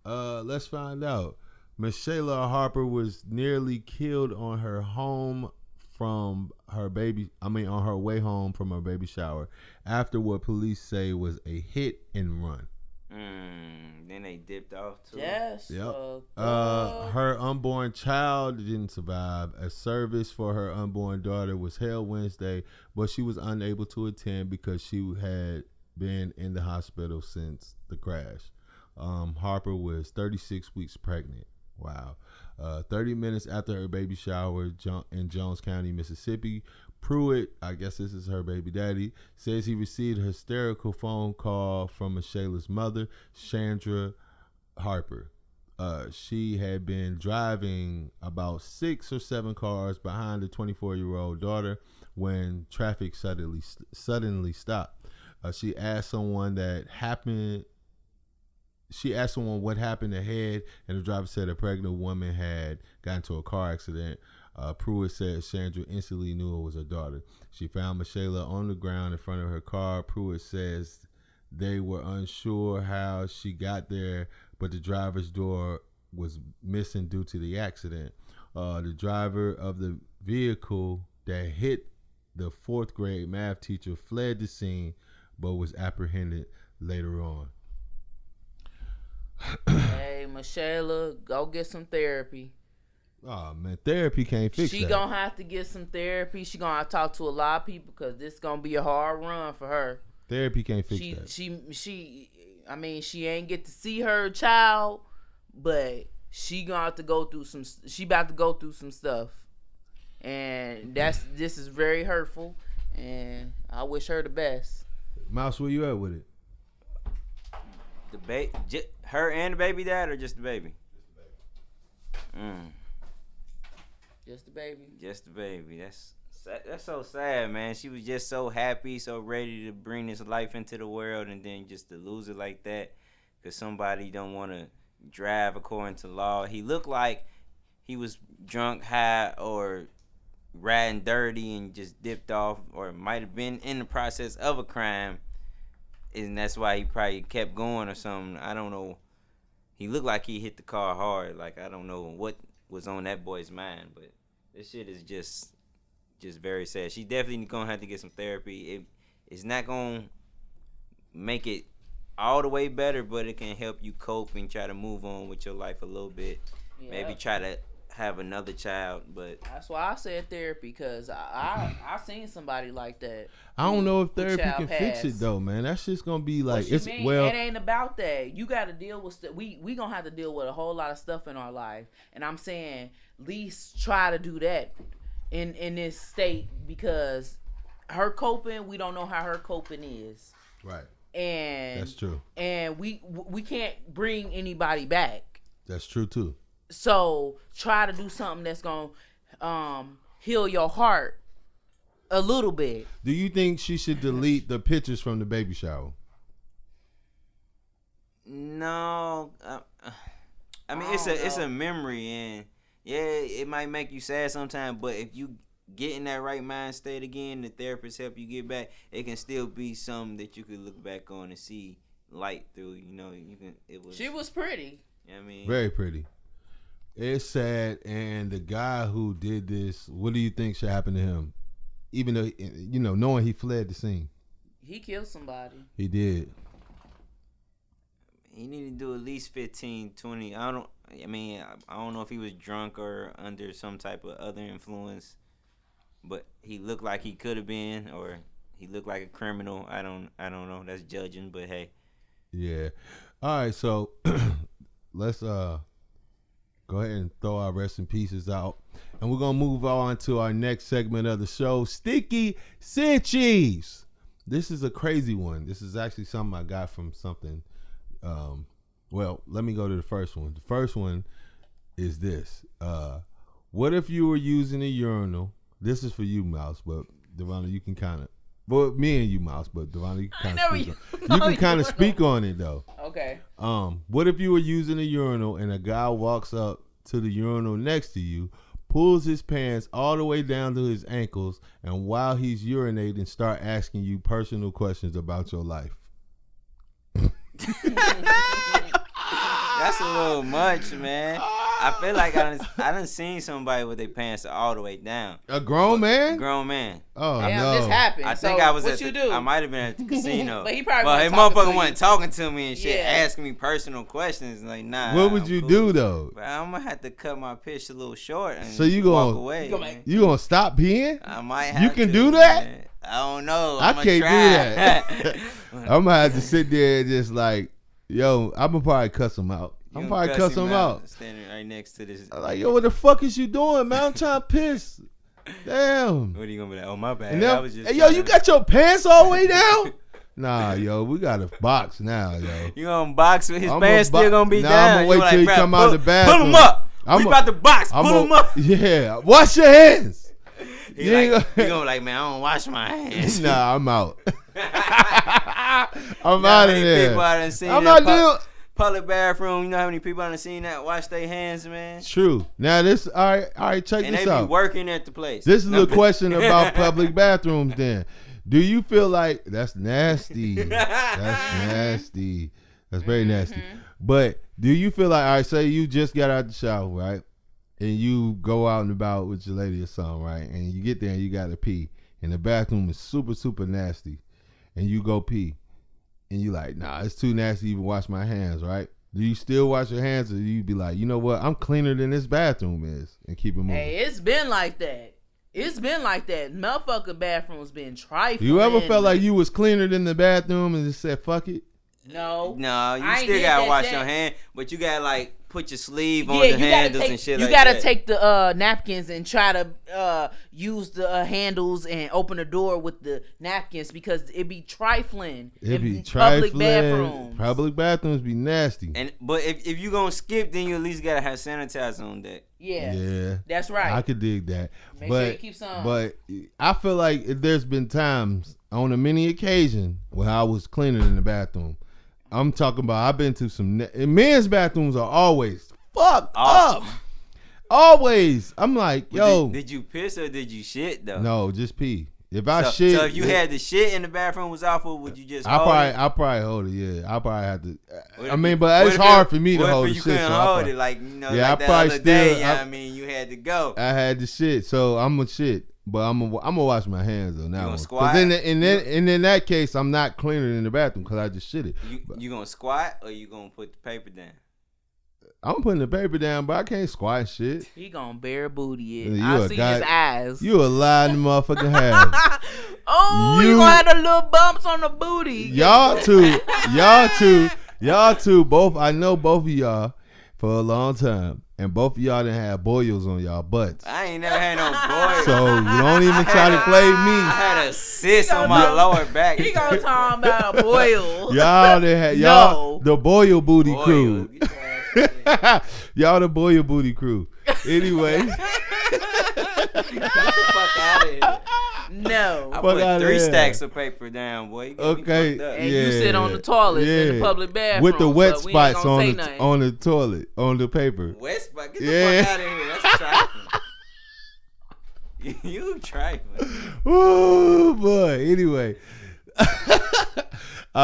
let's find out. Michelle Harper was nearly killed on her home from her baby. On her way home from her baby shower after what police say was a hit and run. Then they dipped off too. Yes. Yep. Her unborn child didn't survive. A service for her unborn daughter was held Wednesday, but she was unable to attend because she had been in the hospital since the crash. Harper was 36 weeks pregnant. Wow. 30 minutes after her baby shower in Jones County, Mississippi, Pruitt, I guess this is her baby daddy, says he received a hysterical phone call from Michelle's mother, Chandra Harper. She had been driving about 6 or 7 cars behind the 24-year-old daughter when traffic suddenly stopped. She asked someone what happened ahead, and the driver said a pregnant woman had gotten into a car accident. Pruitt said Chandra instantly knew it was her daughter. She found Michelle on the ground in front of her car. Pruitt says they were unsure how she got there, but the driver's door was missing due to the accident. The driver of the vehicle that hit the 4th grade math teacher fled the scene, but was apprehended later on. Hey, Michelle, go get some therapy. Oh man, therapy can't fix that. She gonna have to get some therapy. She gonna have to talk to a lot of people because this gonna be a hard run for her. Therapy can't fix that. She ain't get to see her child, but she gonna have to go through some. She about to go through some stuff, and this is very hurtful. And I wish her the best. Mouse, where you at with it? Her and the baby dad, or just the baby? Just the baby. Just the baby. That's so sad, man. She was just so happy, so ready to bring this life into the world, and then just to lose it like that because somebody don't want to drive according to law. He looked like he was drunk, high, or riding dirty and just dipped off, or might have been in the process of a crime, and that's why he probably kept going or something. I don't know. He looked like he hit the car hard. Like, I don't know what was on that boy's mind, but this shit is just very sad. She definitely gonna have to get some therapy. It's not gonna make it all the way better, but it can help you cope and try to move on with your life a little bit. Yeah. Maybe try to have another child, but That's why I said therapy, because I seen somebody like that. I don't know if who therapy child can fix passed. it though, man. That's just gonna be like It ain't about that. You got to deal with we gonna have to deal with a whole lot of stuff in our life, and I'm saying at least try to do that in this state, because her coping, we don't know how her coping is. Right. And That's true. And we can't bring anybody back. That's true too. So try to do something that's gonna heal your heart a little bit. Do you think she should delete the pictures from the baby shower? no. I mean, it's a memory, and yeah, it might make you sad sometimes, but if you get in that right mind state again, the therapist help you get back, it can still be something that you could look back on and see light through. You know, She was pretty. I mean, Very pretty. It's sad, and the guy who did this, what do you think should happen to him? Even though, knowing he fled the scene. He killed somebody. He did. he needed to do at least 15, 20. I don't know if he was drunk or under some type of other influence, but he looked like he could have been, or he looked like a criminal. I don't know. That's judging, but hey. Yeah. All right, so let's go ahead and throw our rest in pieces out. And we're gonna move on to our next segment of the show, Sticky Cinchies. This is a crazy one. This is actually something I got from something. Well, let me go to the first one. The first one is this. What if you were using a urinal? This is for you, Mouse, but Devonna, you can kind of. Well, me and you, Mouse, but Devonna, you can kind of speak on it though. Okay. What if you were using a urinal and a guy walks up to the urinal next to you, pulls his pants all the way down to his ankles, and while he's urinating, start asking you personal questions about your life? That's a little much, man. I feel like I done seen somebody with their pants all the way down. A grown man? Grown man. Oh, Damn, no. this happened. I so think I was what you do? I might have been at the casino. But he probably But wasn't his talking to motherfucker you. wasn't talking to me and shit, Yeah. asking me personal questions. Like, nah. What would I'm you cool. do, though? But I'm gonna have to cut my pitch a little short and So you walk gonna- away. You gonna man. You gonna stop peeing? I might have You can to, do that? man. I don't know. I I'ma can't try. do that. I'm gonna have to sit there and just like, yo, I'm gonna probably cuss him out. You I'm gonna probably cuss him out. Standing right next to this. I'm like, yo, what the fuck is you doing, man? I'm trying to piss. Damn. What are you gonna be like? Oh, my bad. And I then, was just hey, yo, trying you to- got your pants all the way down? Nah, yo, we got a box now, yo. You gonna box with his I'm pants gonna still gonna be nah, down? I'ma wait You till he "Bruh, come out the Pull bathroom. him up. I'm We a- about to box. Pull him up. Yeah, wash your hands. He You ain't like, gonna- he gonna like, man, I don't wash my hands. Nah, I'm out. I'm You know out how of many there. people I done seen I'm in not pub- doing. public bathroom. You know how many people I done seen that wash their hands, man? True. Now this. All right. Check And this they be out. working at the place. This is No, a question about public bathrooms. Then, do you feel like that's nasty? That's nasty. That's very nasty. But do you feel like, all right, say you just got out the shower, right, and you go out and about with your lady or something, right, and you get there and you gotta pee, and the bathroom is super super nasty, and you go pee, and you like, nah, it's too nasty to even wash my hands, right? Do you still wash your hands, or do you be like, you know what, I'm cleaner than this bathroom is, and keep it moving? Hey, it's been like that. It's been like that. Motherfucker bathroom's been trifling. You ever felt like you was cleaner than the bathroom and just said, fuck it? No. No, you I ain't still did gotta that wash shit. your hand, but you gotta like put your sleeve on Yeah, the you gotta handles take. and shit You like gotta that. take the napkins and try to use the handles and open the door with the napkins because it be trifling. It be in trifling. Public bathrooms. Public bathrooms be nasty. But if you gonna skip, then you at least gotta have sanitizer on deck. Yeah, Yeah. that's right. I could dig that. Make but sure you keep some. but I feel like there's been times on a many occasion where I was cleaner in the bathroom. I'm talking about I've been to some men's bathrooms are always fucked Awesome. up. Always. I'm like, But yo, did you piss or did you shit though? no, just pee. If I So, shit, so if you had the shit in the bathroom was awful, would you just I hold it? probably hold it. Yeah, I probably have to. What I if mean, you- but what it's if hard you- for me to what hold if the you shit. couldn't So I hold probably- it, like, you know, Yeah, like I that probably other day, still- you know what I mean? You had to go. I had the shit, so I'm a shit. But I'm gonna wash my hands though now. gonna Because squat? in that case, I'm not cleaner in the bathroom because I just shit it. You gonna squat or you gonna put the paper down? I'm putting the paper down, but I can't squat and shit. He gonna bare booty it. You I a see guy- his eyes. You a lying motherfucking have. Oh, you You- gonna have the little bumps on the booty. y'all two, both. I know both of y'all for a long time, and both of y'all didn't have boils on y'all butts. I ain't never had no boy. So you don't even try to play I me. had a cyst He on gonna my do- lower back. He gonna talk about a boil. Y'all didn't have y'all No. the boil booty Boy, crew. get your ass Y'all the boil booty crew. Anyway. Get the fuck out of here. No. I Fuck put outta 3 here. stacks of paper down, boy. You got me Okay. fucked up. And you sit on the toilets in the public bathroom. with the wet so we ain't spots gonna say on nothing. on the toilet on the paper. West, but get Yeah. the fuck out of here. That's trifling. You trifling. Oh boy. Anyway. All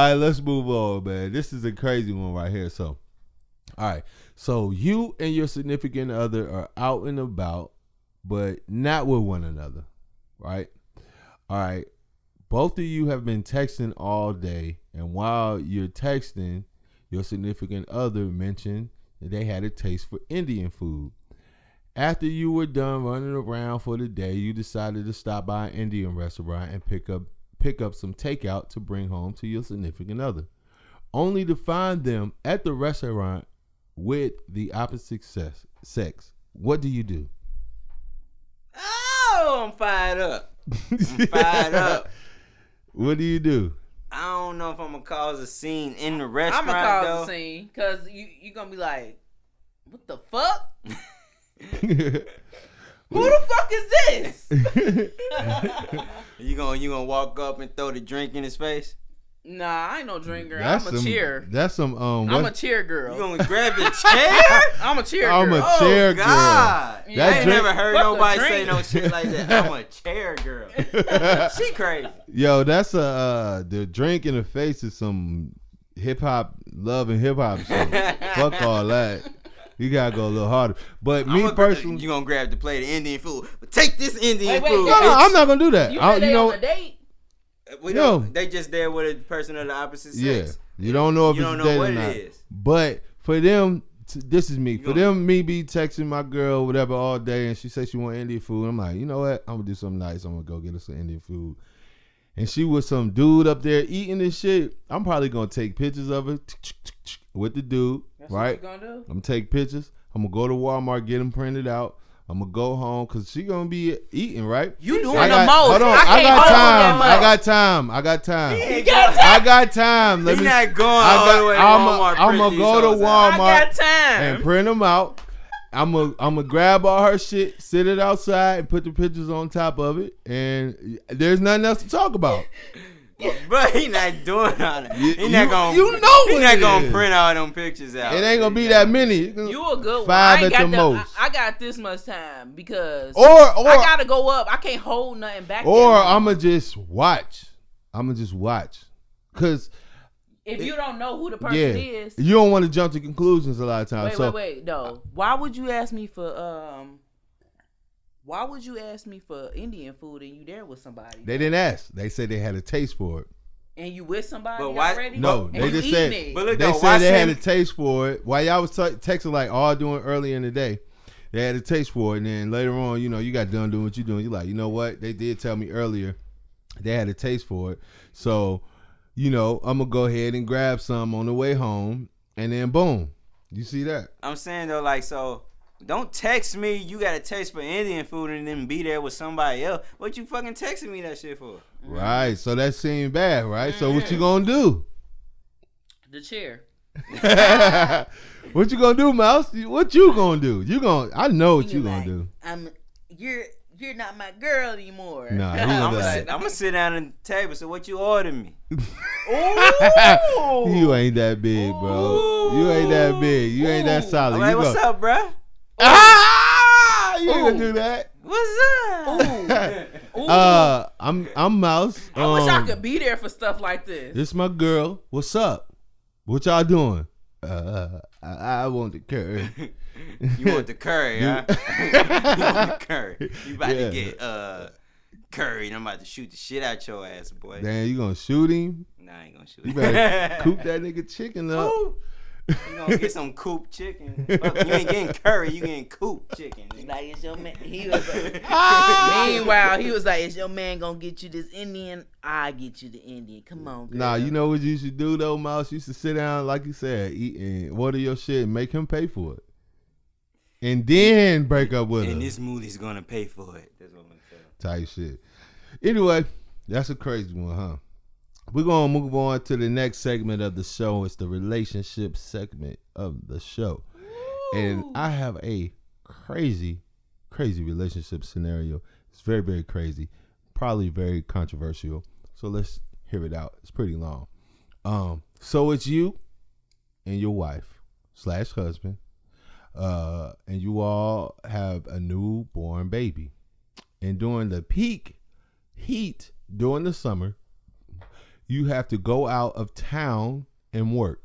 right, let's move on, man. This is a crazy one right here. So, all right. So you and your significant other are out and about, but not with one another, right? All right. Both of you have been texting all day, and while you're texting, your significant other mentioned that they had a taste for Indian food. After you were done running around for the day, you decided to stop by an Indian restaurant and pick pick up some takeout to bring home to your significant other, only to find them at the restaurant with the opposite sex. What do you do? Oh, I'm fired up. I'm fired up. What do you do? I don't know if I'm gonna cause a scene in the restaurant. I'm gonna cause a scene because you gonna be like, what the fuck? Who the fuck is this? You gonna walk up and throw the drink in his face? Nah, I ain't no drinker. I'm a cheer. That's some I'm a cheer girl. You gonna grab the chair? I'm a cheer girl. I'm a chair girl. God. Yeah, I ain't never heard fuck nobody a say drink. no shit like that. I'm a chair girl. She crazy. Yo, that's the drink in the face is some hip hop, love and hip hop shit. Fuck all that. You gotta go a little harder. But me personally, you gonna grab the plate of Indian food. Take this Indian Wait, food. no, I'm not gonna do that. You said they on a date? We No. don't, they just there with a person of the opposite sex. Yeah, you don't know if You it's don't know dead what or it not. is. But for them, this is me. For gonna- them, me be texting my girl whatever all day, and she says she want Indian food. I'm like, you know what? I'm gonna do something nice. I'm gonna go get us some Indian food. And she was some dude up there eating this shit. I'm probably gonna take pictures of it with the dude. That's right? what you gonna do? I'm gonna take pictures. I'm gonna go to Walmart, get them printed out. I'm gonna go home because she gonna be eating, right? You doing I the got, most. hold on, I can't got hold time. that I much. got time. I got time. You got time. I got time. Let You're me. not going all the way to Walmart. I'm gonna go to I Walmart got time. and print them out. I'm gonna grab all her shit, sit it outside, and put the pictures on top of it. And there's nothing else to talk about. Bro, he not doing all that. He You- not gonna. you know He what not it gonna is. print all them pictures out. It ain't gonna be that many. You a good one. Five I ain't at got the most. I got this much time because Or I gotta go up. I can't hold nothing back. or there. I'ma just watch. Cause if you don't know who the person yeah, is. you don't want to jump to conclusions a lot of times. Wait. No. Why would you ask me for Why would you ask me for Indian food and you there with somebody? They didn't ask. They said they had a taste for it. And you with somebody But why- already? No, And they you just eating said it. But look, they though, said why they had a send- taste for it. While y'all was texting like all doing early in the day, they had a taste for it. And then later on, you got done doing what you doing. You like, you know what? They did tell me earlier they had a taste for it. So, I'm gonna go ahead and grab some on the way home, and then boom, you see that? I'm saying though, like, so don't text me. You got a taste for Indian food and then be there with somebody else. What you fucking texting me that shit for? Right. So that seemed bad, right? So what you gonna do? The chair. What you gonna do, Mouse? What you gonna do? I know what you gonna do. You're not my girl anymore. Nah, he I'm gonna be like, gonna sit down at the table. So what you order me? Ooh. you ain't that big, bro. You ain't that big. You ain't that solid. I'm like, You what's go- up, bruh? You ain't gonna do that. What's up? Ooh. I'm Mouse. I wish I could be there for stuff like this. This my girl. What's up? What y'all doing? I want the curry. You want the curry, huh? You want the curry. You about Yeah. to get curry, and I'm about to shoot the shit out your ass, boy. Damn, you gonna shoot him? Nah, I ain't gonna shoot You him. better coop that nigga chicken up. Ooh. You gonna get some coop chicken. Fuck, you ain't getting curry, you getting coop chicken. nigga. Like, is your man? He was like, meanwhile, he was like, "Is your man gonna get you this Indian? I get you the Indian. Come on, girl." Nah, you know what you should do though, Mouse? You should sit down, like you said, eat and order your shit and make him pay for it. And then break up with him. And this movie's gonna pay for it. That's what I'm saying. Type shit. Anyway, that's a crazy one, huh? We're going to move on to the next segment of the show. It's the relationship segment of the show. And I have a crazy relationship scenario. It's very, very crazy. Probably very controversial. So let's hear it out. It's pretty long. So it's you and your wife / husband. And you all have a newborn baby. And during the peak heat during the summer, you have to go out of town and work,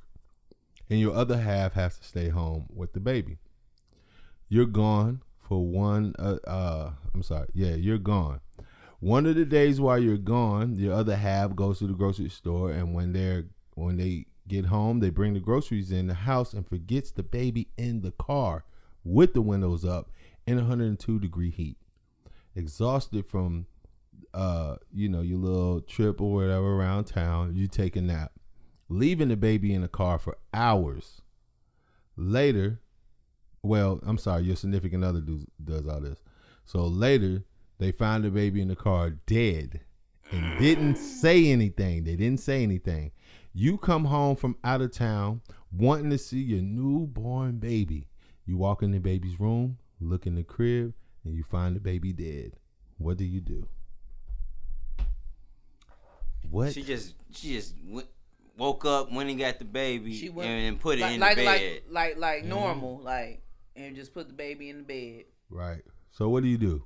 and your other half has to stay home with the baby. You're gone for you're gone. One of the days while you're gone, your other half goes to the grocery store, and when they get home, they bring the groceries in the house and forgets the baby in the car with the windows up in 102-degree heat. Exhausted from your little trip or whatever around town. You take a nap, leaving the baby in the car for hours. Later, well, I'm sorry, your significant other does all this. So later, they find the baby in the car dead and didn't say anything. They didn't say anything. You come home from out of town wanting to see your newborn baby. You walk in the baby's room, look in the crib, and you find the baby dead. What do you do? What? She just woke up, went and got the baby, She went, and put it in the bed. Like normal, and just put the baby in the bed. Right. So what do you do?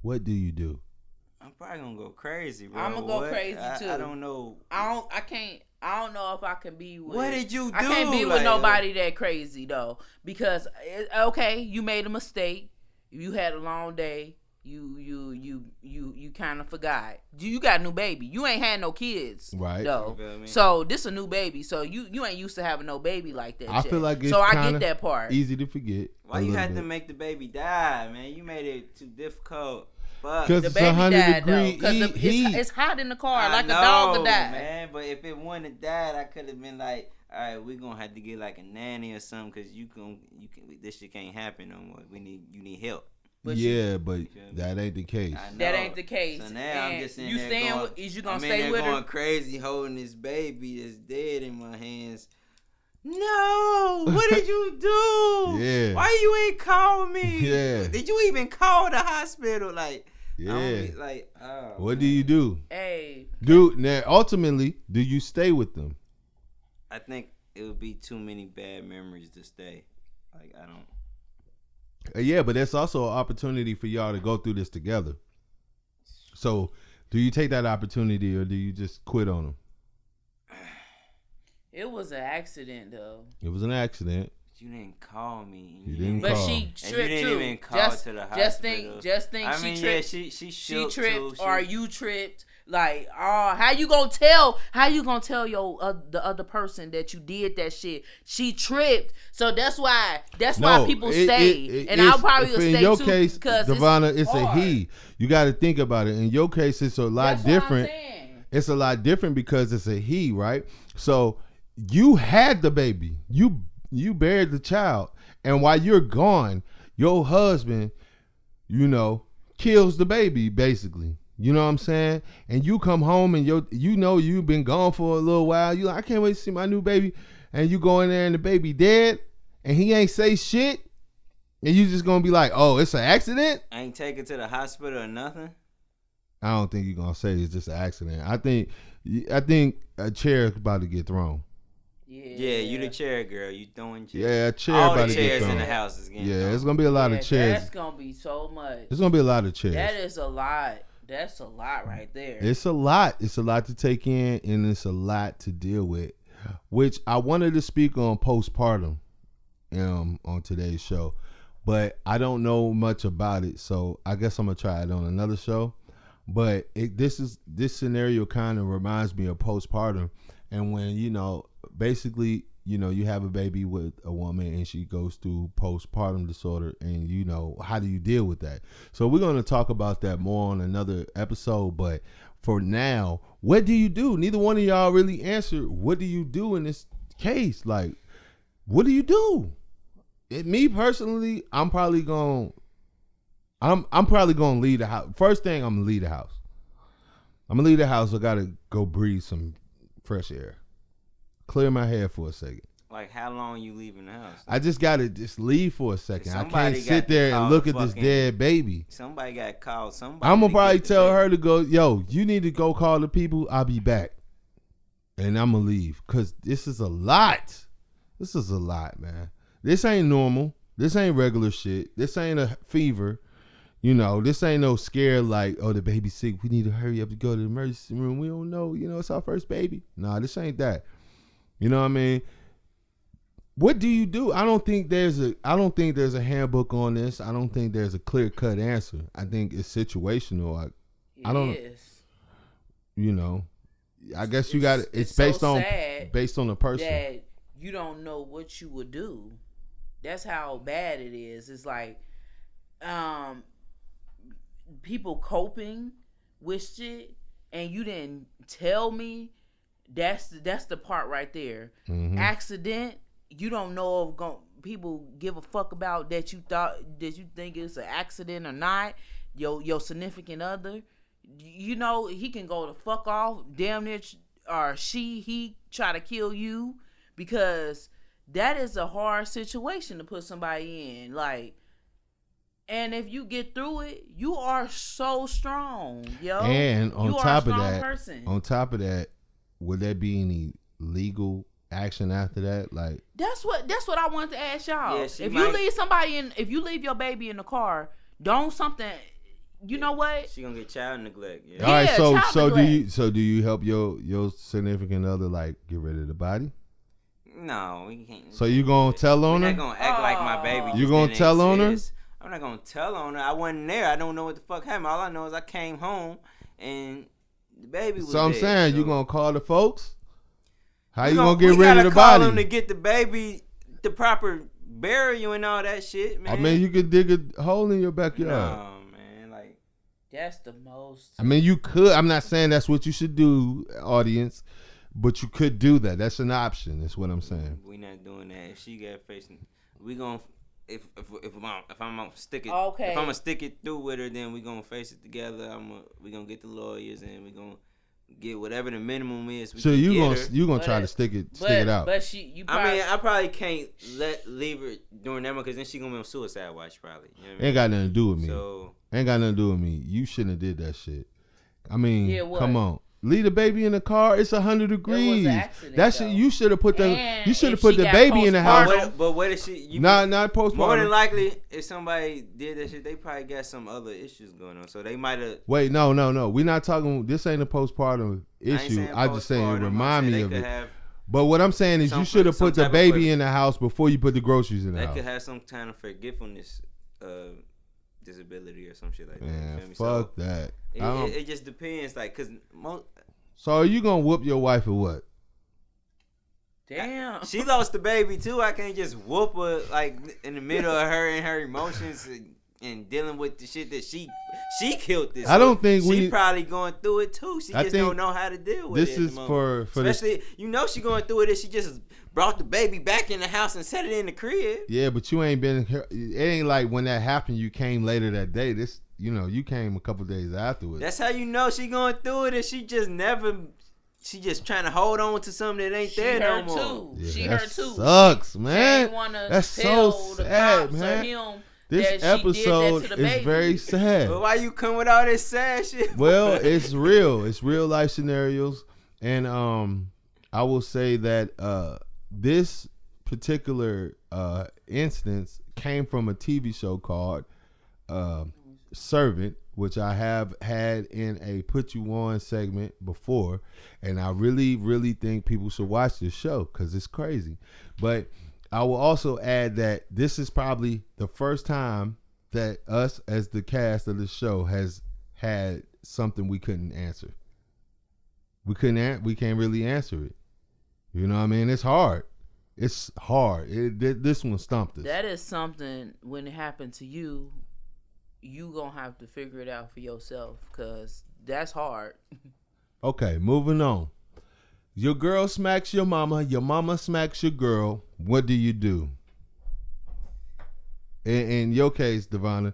What do you do? I'm probably gonna go crazy, bro. I'm gonna go crazy too. I don't know. I don't know if I can be with. What did you do? I can't be with nobody that crazy though, because okay, you made a mistake. You had a long day. You kind of forgot. You got a new baby. You ain't had no kids, right? Though. So this a new baby. So you ain't used to having no baby like that. I feel like it's I get that part. Easy to forget. Why you had to make the baby die, man? You made it too difficult. Because the it's baby 100 died degree though. Because it's hot in the car, like a dog would die. Man, but if it wouldn't have died, I could have been like, all right, we're gonna have to get like a nanny or something, because this shit can't happen no more. You need help. But that ain't the case. That ain't the case. So now I'm just in you there staying going, with, is you gonna I'm stay in there with going her? crazy, holding this baby that's dead in my hands. No, what did you do? Yeah. Why you ain't call me? Yeah. Did you even call the hospital? Like, yeah. What man. do you do? Hey. Now ultimately, do you stay with them? I think it would be too many bad memories to stay. Like, I don't. Yeah, but it's also an opportunity for y'all to go through this together. So, do you take that opportunity or do you just quit on them? It was an accident, though. It was an accident. You didn't call me. You didn't but call. she tripped you didn't too. even call to the hospital. Just think I she mean, tripped. Yeah, she tripped too. Or you tripped. Like, how you gonna tell? How you gonna tell the other person that you did that shit? She tripped, so that's why people stay, and I'll probably stay too. In your case, because Devonna, it's hard. a he. You got to think about it. In your case, it's a lot different. It's a lot different because it's a he, right? So you had the baby, you buried the child, and while you're gone, your husband, kills the baby basically. You know what I'm saying? And you come home and you've been gone for a little while. You like, I can't wait to see my new baby. And you go in there and the baby dead and he ain't say shit. And you just gonna be like, oh, it's an accident? I ain't take it to the hospital or nothing. I don't think you're gonna say it's just an accident. I think a chair is about to get thrown. Yeah, you the chair girl. You throwing chairs. Yeah, a chair all about the to get chairs thrown. in the house is getting thrown. It's gonna be a lot of chairs. That's gonna be so much. It's gonna be a lot of chairs. That is a lot. That's a lot right there. It's a lot. It's a lot to take in, and it's a lot to deal with. Which I wanted to speak on postpartum, on today's show, but I don't know much about it, so I guess I'm gonna try it on another show. But this scenario kind of reminds me of postpartum, and when basically you have a baby with a woman and she goes through postpartum disorder, and how do you deal with that? So we're going to talk about that more on another episode, but for now, what do you do? Neither one of y'all really answered. What do you do in this case? Like, what do you do? Me personally, I'm probably going to leave the house. First thing, I'm going to leave the house. I'm going to leave the house. I got to go breathe some fresh air. Clear my head for a second. Like, how long you leaving the house? I just gotta leave for a second. I can't sit there and look at this dead baby. Somebody got called. I'm gonna probably tell her to go. Yo, you need to go call the people. I'll be back, and I'm gonna leave because this is a lot. This is a lot, man. This ain't normal. This ain't regular shit. This ain't a fever. This ain't no scare like, oh, the baby's sick. We need to hurry up to go to the emergency room. We don't know. It's our first baby. Nah, this ain't that. You know what I mean? What do you do? I don't think there's a handbook on this. I don't think there's a clear-cut answer. I think it's situational. I don't. I guess you got it's based so on sad based on the person. That you don't know what you would do. That's how bad it is. It's like people coping with shit and you didn't tell me, that's the part right there. Mm-hmm. Accident, you don't know if people give a fuck about that you think it's an accident or not. Your significant other, you know, he can go the fuck off, damn near, or he try to kill you, because that is a hard situation to put somebody in. Like, and if you get through it, you are so strong, yo. And on you top are a of strong that, person. would there be any legal action after that? Like, that's what I wanted to ask y'all. Yeah, if you leave your baby in the car, don't something. You know what? She gonna get child neglect. Yeah. all right, child do you help your significant other like get rid of the body? No, we can't. So you gonna tell on We're her? not gonna act like my baby. You just gonna didn't tell on her? exist. I'm not gonna tell on her. I wasn't there. I don't know what the fuck happened. All I know is I came home and the baby was So I'm dead. saying, So you gonna call the folks? How we you gonna get we rid of gotta the call body? them to get the baby the proper burial and all that shit, man. I mean, you could dig a hole in your backyard. No, man. Like, That's the most. I mean, you could. I'm not saying that's what you should do, audience, but you could do that. That's an option. That's what I'm saying. we not doing that. If she got facing, we gonna if I'm gonna stick it. Okay. If I'm gonna stick it through with her, then we gonna face it together. We gonna get the lawyers and we gonna get whatever the minimum is. So you gonna try to stick it out. But I probably can't leave her during that one because then she gonna be on suicide watch probably. You know what I mean? Ain't got nothing to do with me. So Ain't got nothing to do with me. You shouldn't have did that shit. I mean, Yeah, what? come on. Leave the baby in the car. It's 100 degrees. accident, That shit. though. You should have put And You should have if put she the got baby in the house. postpartum- but what if she? Not postpartum. More than likely, if somebody did that shit, they probably got some other issues going on. So they might have. Wait, no. We're not talking. This ain't a postpartum issue. I just saying, postpartum. remind I'm me saying of they it. could have- But what I'm saying is, you should have some put the type of baby in the house before you put the groceries in the They house. could have some kind of forgetfulness disability or some shit like that. Man, You feel me? fuck that. It just depends, like, cause So are you gonna whoop your wife or what? Damn. she lost the baby too. I can't just whoop her like in the middle of her and her emotions and dealing with the shit that she killed this. I don't think she probably going through it too. She I just think don't know how to deal with it. This at is the moment. for this. Especially, she going through it. If she just brought the baby back in the house and set it in the crib. Yeah, but you ain't been here. It ain't like when that happened, you came later that day. This, you came a couple days afterwards. That's how you know she going through it, and she just trying to hold on to something that ain't there no more. Too. Yeah, She that hurt too. Sucks, She man. ain't wanna That's tell so the sad, cops or man. him This that she did episode that to the is baby. very sad. But why you come with all this sad shit? Well, it's real. It's real life scenarios, and I will say that this particular instance came from a TV show called Servant, which I have had in a Put You On segment before, and I really, really think people should watch this show because it's crazy. But I will also add that this is probably the first time that us as the cast of the show has had something we couldn't answer. We can't really answer it. You know what I mean? It's hard. It's hard. This one stumped us. That is something, when it happened to you, you gonna have to figure it out for yourself, because that's hard. Okay, moving on. Your girl smacks your mama smacks your girl. What do you do? In your case, Devonna,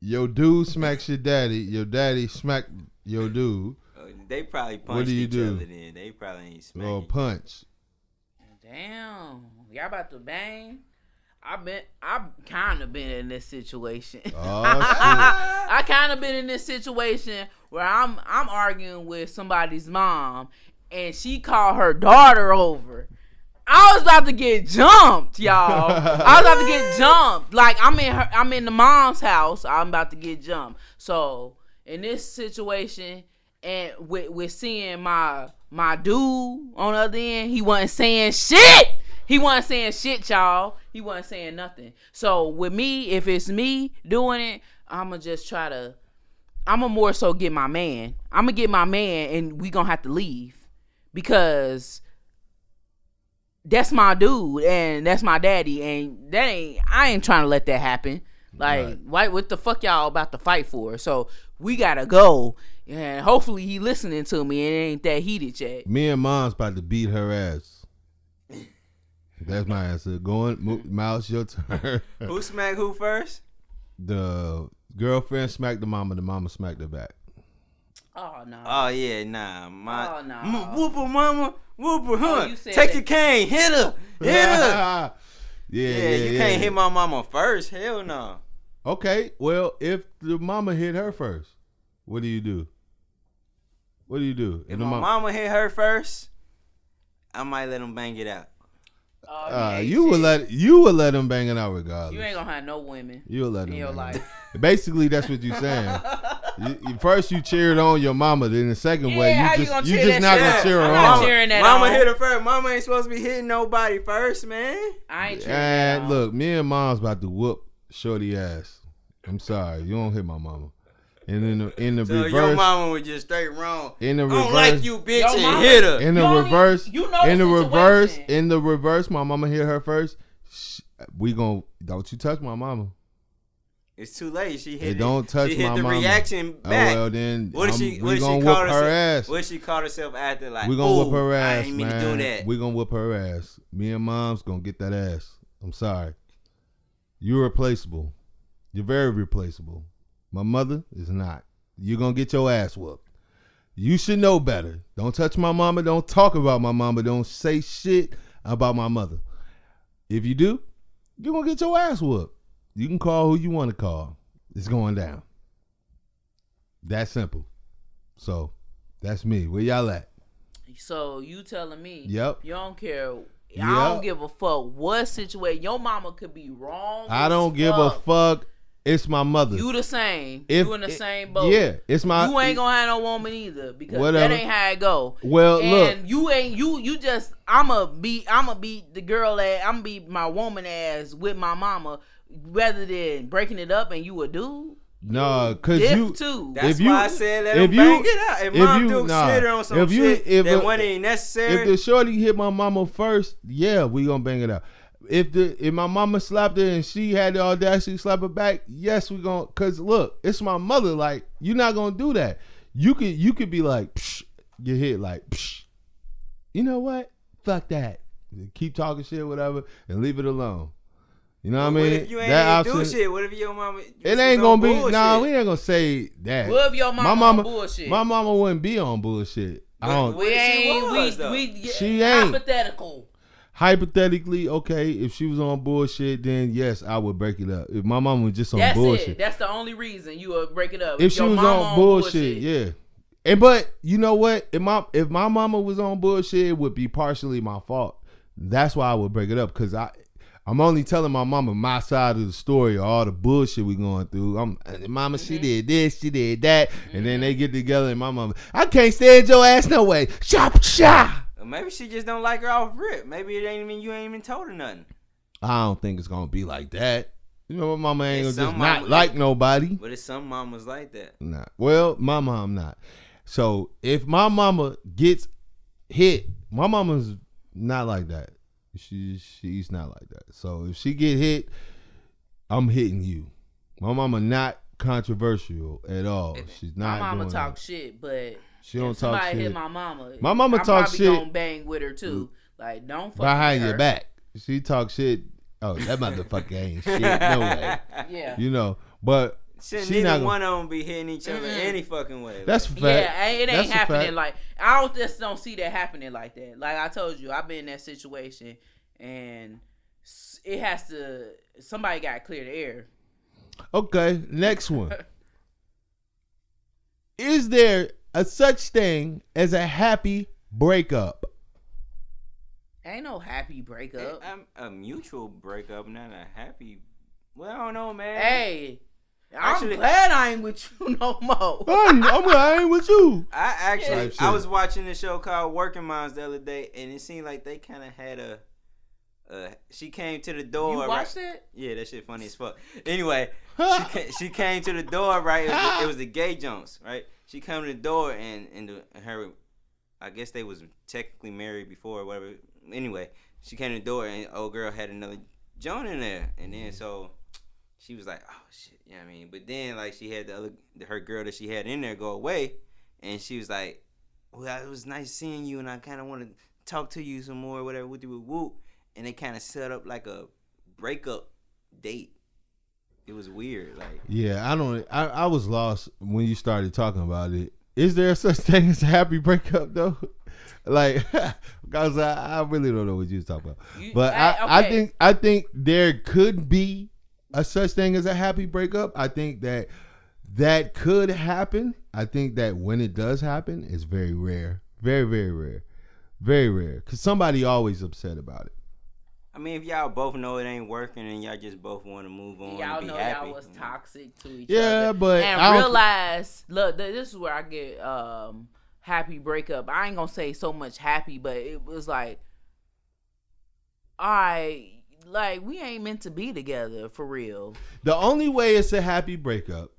your dude smacks your daddy smack your dude. They probably punched What do you each do? other then. They probably ain't smacking. Or punch. Damn, y'all about to bang? I've kind of been in this situation. Oh, I kind of been in this situation where I'm arguing with somebody's mom, and she called her daughter over. I was about to get jumped, y'all. I was about to get jumped. Like, I'm in the mom's house. I'm about to get jumped. So in this situation, and with seeing my dude on the other end, he wasn't saying shit. He wasn't saying shit, y'all. He wasn't saying nothing. So with me, if it's me doing it, I'ma more so get my man. I'ma get my man, and we gonna have to leave, because that's my dude and that's my daddy, and I ain't trying to let that happen. Like, what the fuck y'all about to fight for? So we gotta go. And hopefully he listening to me and it ain't that heated yet. Me and mom's about to beat her ass. That's my answer. Mouse, your turn. Who smacked who first? The girlfriend smacked the mama smacked her back. Oh no. Oh yeah, nah. Oh, no. Whoop her, mama. Whoop her, huh? you said Take that. your cane, hit her. Hit her. Yeah, You can't hit my mama first. Hell no. Okay, well, if the mama hit her first, what do you do? What do you do? If my mama hit her first, I might let him bang it out. You would let them bang it out regardless. You ain't gonna have no women. You'll let them in your bang it life. out. Basically, that's what you're saying. First, you cheered on your mama. Then the second way, how you you gonna just cheer that not shit gonna on? cheer her I'm not on. cheering that Mama on. hit her first. Mama ain't supposed to be hitting nobody first, man. I ain't cheering that And on. look, me and mom's about to whoop shorty ass. I'm sorry, you don't hit my mama. And in the So reverse, your mama was just straight wrong. in the I don't reverse, like you, bitch, Your and mama- hit her. in the You reverse, you know in the the reverse, situation. in the reverse, my mama hit her first. We gon' don't you touch my mama. It's too late. She hit Hey, it. don't touch she hit my the mama. reaction Oh back. well, then What did she? we What did gonna she whoop call her herself? ass. What did she call herself after? Like, We gonna whoop her "Ooh, I ass, ain't mean man. to do that." We gonna whoop her ass. Me and mom's gonna get that ass. I'm sorry. You're replaceable. You're very replaceable. My mother is not. You're gonna get your ass whooped. You should know better. Don't touch my mama. Don't talk about my mama. Don't say shit about my mother. If you do, you're gonna get your ass whooped. You can call who you want to call. It's going down. That simple. So that's me. Where y'all at? So you telling me? Yep. You don't care. Yep. I don't give a fuck what situation. Your mama could be wrong. I don't give a fuck. It's my mother. You the same. If you in the it- same boat. Yeah, it's my. You ain't gonna have no woman either because Whatever. that ain't how it go. Well, look. And you ain't you just I'ma be the girl ass. I'ma be my woman ass with my mama rather than breaking it up and you a dude. Nah, cause Diff you. too. That's If you- why I said let if him you- bang it out. If if mom you- do nah, shit on some if you- shit if that a- one ain't necessary. If the shorty hit my mama first, yeah, we gonna bang it out. If my mama slapped her and she had the audacity to slap her back, yes, we gonna. Cause look, it's my mother. Like you're not gonna do that. You could be like, psh, get hit like, psh. You know what? Fuck that. Keep talking shit, whatever, and leave it alone. You know what I mean? What if you ain't That even do option- shit? What if your mama? It ain't gonna be. Nah, we ain't gonna say that. What if your mama, my mama, on bullshit? my mama wouldn't be on bullshit. I don't. What if she was, though? She ain't. Hypothetical. Hypothetically, okay, if she was on bullshit, then yes, I would break it up. If my mama was just on That's bullshit, it. That's the only reason you would break it up. if she your was mama on bullshit, yeah. And but you know what? If my mama was on bullshit, it would be partially my fault. That's why I would break it up because I'm only telling my mama my side of the story or all the bullshit we going through. Mama, she did this, she did that, and then they get together and my mama, I can't stand your ass no way. Shop. Or maybe she just don't like her off rip. Maybe it ain't even you ain't even told her nothing. I don't think it's gonna be like that. You know, my mama ain't It's gonna just some not mama- like nobody. But it's some mamas like that. Nah. Well, my mom not. So if my mama gets hit, my mama's not like that. She's not like that. So if she get hit, I'm hitting you. My mama not controversial at all. She's not. My mama doing talk that. shit, but She don't if talk somebody shit. hit my mama. My mama I'm talk probably shit gonna bang with her too. Like don't fuck behind with your her. back. She talk shit. Oh, that motherfucker ain't shit. No way. Yeah. You know, but Shouldn't she neither not gonna- one of them be hitting each other any fucking way. That's a fact. Yeah, it That's ain't a happening fact. like I don't see that happening like that. Like I told you, I've been in that situation, and it has to. Somebody got to clear the air. Okay, next one. Is there a such thing as a happy breakup? Ain't no happy breakup. A mutual breakup, not a happy. Well, I don't know, man. Hey, Actually- I'm glad I ain't with you no more. I ain't with you. I Yeah. was watching a show called Working Moms the other day, and it seemed like they kind of had a. She came to the door. You right? watched it? Yeah, that shit funny as fuck. Anyway, she came to the door, right? It was the gay Jones, right? She came to the door, and her, I guess they was technically married before or whatever. Anyway, she came to the door, and old girl had another Joan in there, and then so she was like, oh shit, you know what I mean? But then like she had her girl that she had in there go away, and she was like, "Well, it was nice seeing you, and I kind of want to talk to you some more, whatever." Whoop. And they kind of set up like a breakup date. It was weird, like. Yeah, I was lost when you started talking about it. Is there such thing as a happy breakup though? Like, because I really don't know what you was talking about. But I think there could be a such thing as a happy breakup. I think that could happen. I think that when it does happen, it's very rare, very very rare, very rare. Because somebody always upset about it. I mean, if y'all both know it ain't working and y'all just both want to move on, y'all and be know happy, y'all was toxic to each other. Yeah, but and realize, look, this is where I get happy breakup. I ain't gonna say so much happy, but it was like, all right, like we ain't meant to be together for real. The only way it's a happy breakup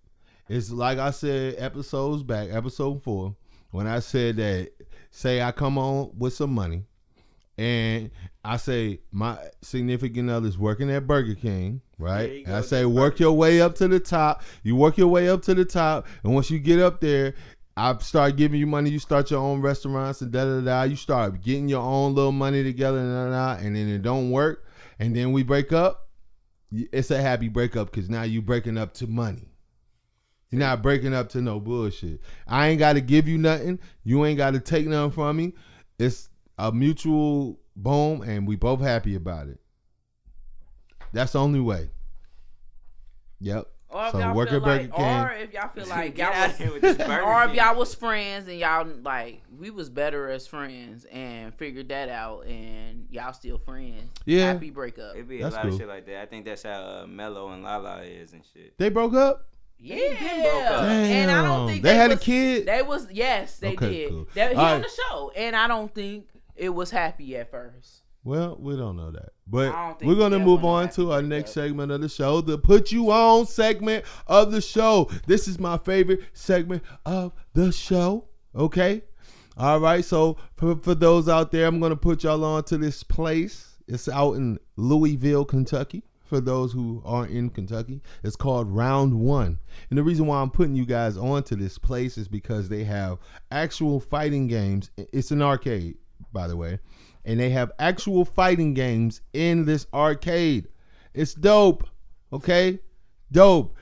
is like I said episodes back, episode 4, when I said that, say I come on with some money. And I say my significant other's working at Burger King, right? And I say work your way up to the top. You work your way up to the top, and once you get up there, I start giving you money. You start your own restaurants and da. You start getting your own little money together and then it don't work, and then we break up. It's a happy breakup because now you breaking up to money. You're not breaking up to no bullshit. I ain't got to give you nothing. You ain't got to take nothing from me. It's a mutual boom, and we both happy about it. That's the only way. Yep. Or if so y'all work feel at Burger like, King. or if y'all feel like Get y'all out was, here with this Burger or if King. y'all was friends and y'all like we was better as friends and figured that out and y'all still friends. Yeah. Happy breakup. It be a That's lot cool. of shit like that. I think that's how Mello and Lala is and shit. They broke up? Yeah, broke up. and I don't think They had a was, kid? They was they Okay, did. cool. He All on right. the show, and I don't think it was happy at first. Well, we don't know that. I But don't think we're going to that move one on happy to our breakup. next segment of the show, the Put You On segment of the show. This is my favorite segment of the show. Okay? All right. So for those out there, I'm going to put y'all on to this place. It's out in Louisville, Kentucky. For those who aren't in Kentucky, it's called Round 1. And the reason why I'm putting you guys on to this place is because they have actual fighting games. It's an arcade, by the way. And they have actual fighting games in this arcade. It's dope. Okay? Dope.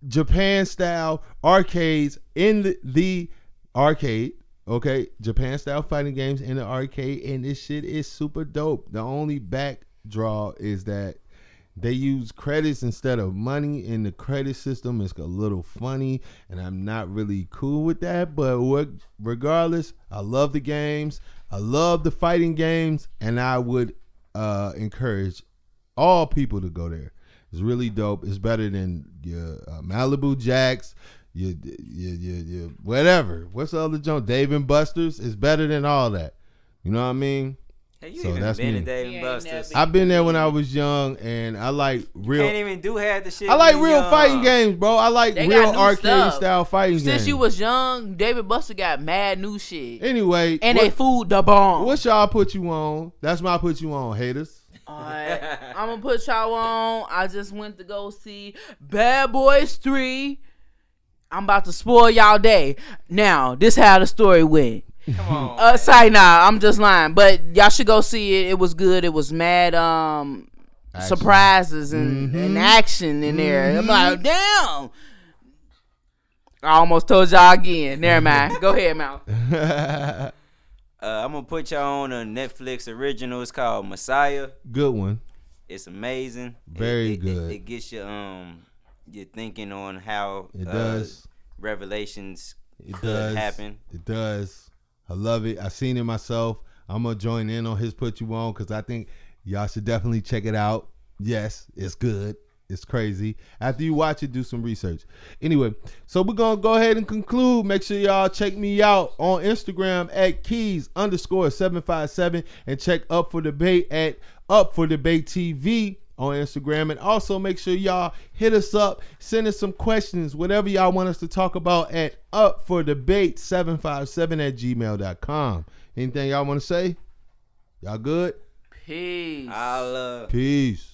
Japan style arcades in the arcade. Okay? Japan style fighting games in the arcade. And this shit is super dope. The only backdraw is that they use credits instead of money, and the credit system is a little funny, and I'm not really cool with that. But regardless, I love the games. I love the fighting games, and I would encourage all people to go there. It's really dope. It's better than your Malibu Jacks, your whatever. What's the other joint? Dave and Buster's. It's better than all that. You know what I mean? Hey, you So even that's been me. to Dave He and ain't Buster's. never- I've been there when I was young, and I like real. Can't even do half the shit. I like when real young. fighting games, bro. I like They real got new arcade stuff. style fighting games. Since you was young, David Buster got mad new shit, Anyway, and they food the bomb. what's y'all put you on? That's my put you on, haters. Alright, I'm gonna put y'all on. I just went to go see Bad Boys 3. I'm about to spoil y'all day. Now, this how the story went. Come on. Sorry, nah, I'm just lying. But y'all should go see it. It was good. It was mad Action. surprises and action in there. I'm like, damn. I almost told y'all again. Never mind. Go ahead, Mal. I'm gonna put y'all on a Netflix original. It's called Messiah. Good one. It's amazing. Very It good. It gets you your thinking on how It does. revelations It could does happen. It does. I love it. I seen it myself. I'm gonna join in on his put you on because I think y'all should definitely check it out. Yes, it's good. It's crazy. After you watch it, do some research. Anyway, so we're gonna go ahead and conclude. Make sure y'all check me out on Instagram at keys_757 and check Up for Debate at Up for Debate TV on Instagram. And also make sure y'all hit us up, send us some questions, whatever y'all want us to talk about at upfordebate757@gmail.com. Anything y'all want to say? Y'all good? Peace. I love. Peace.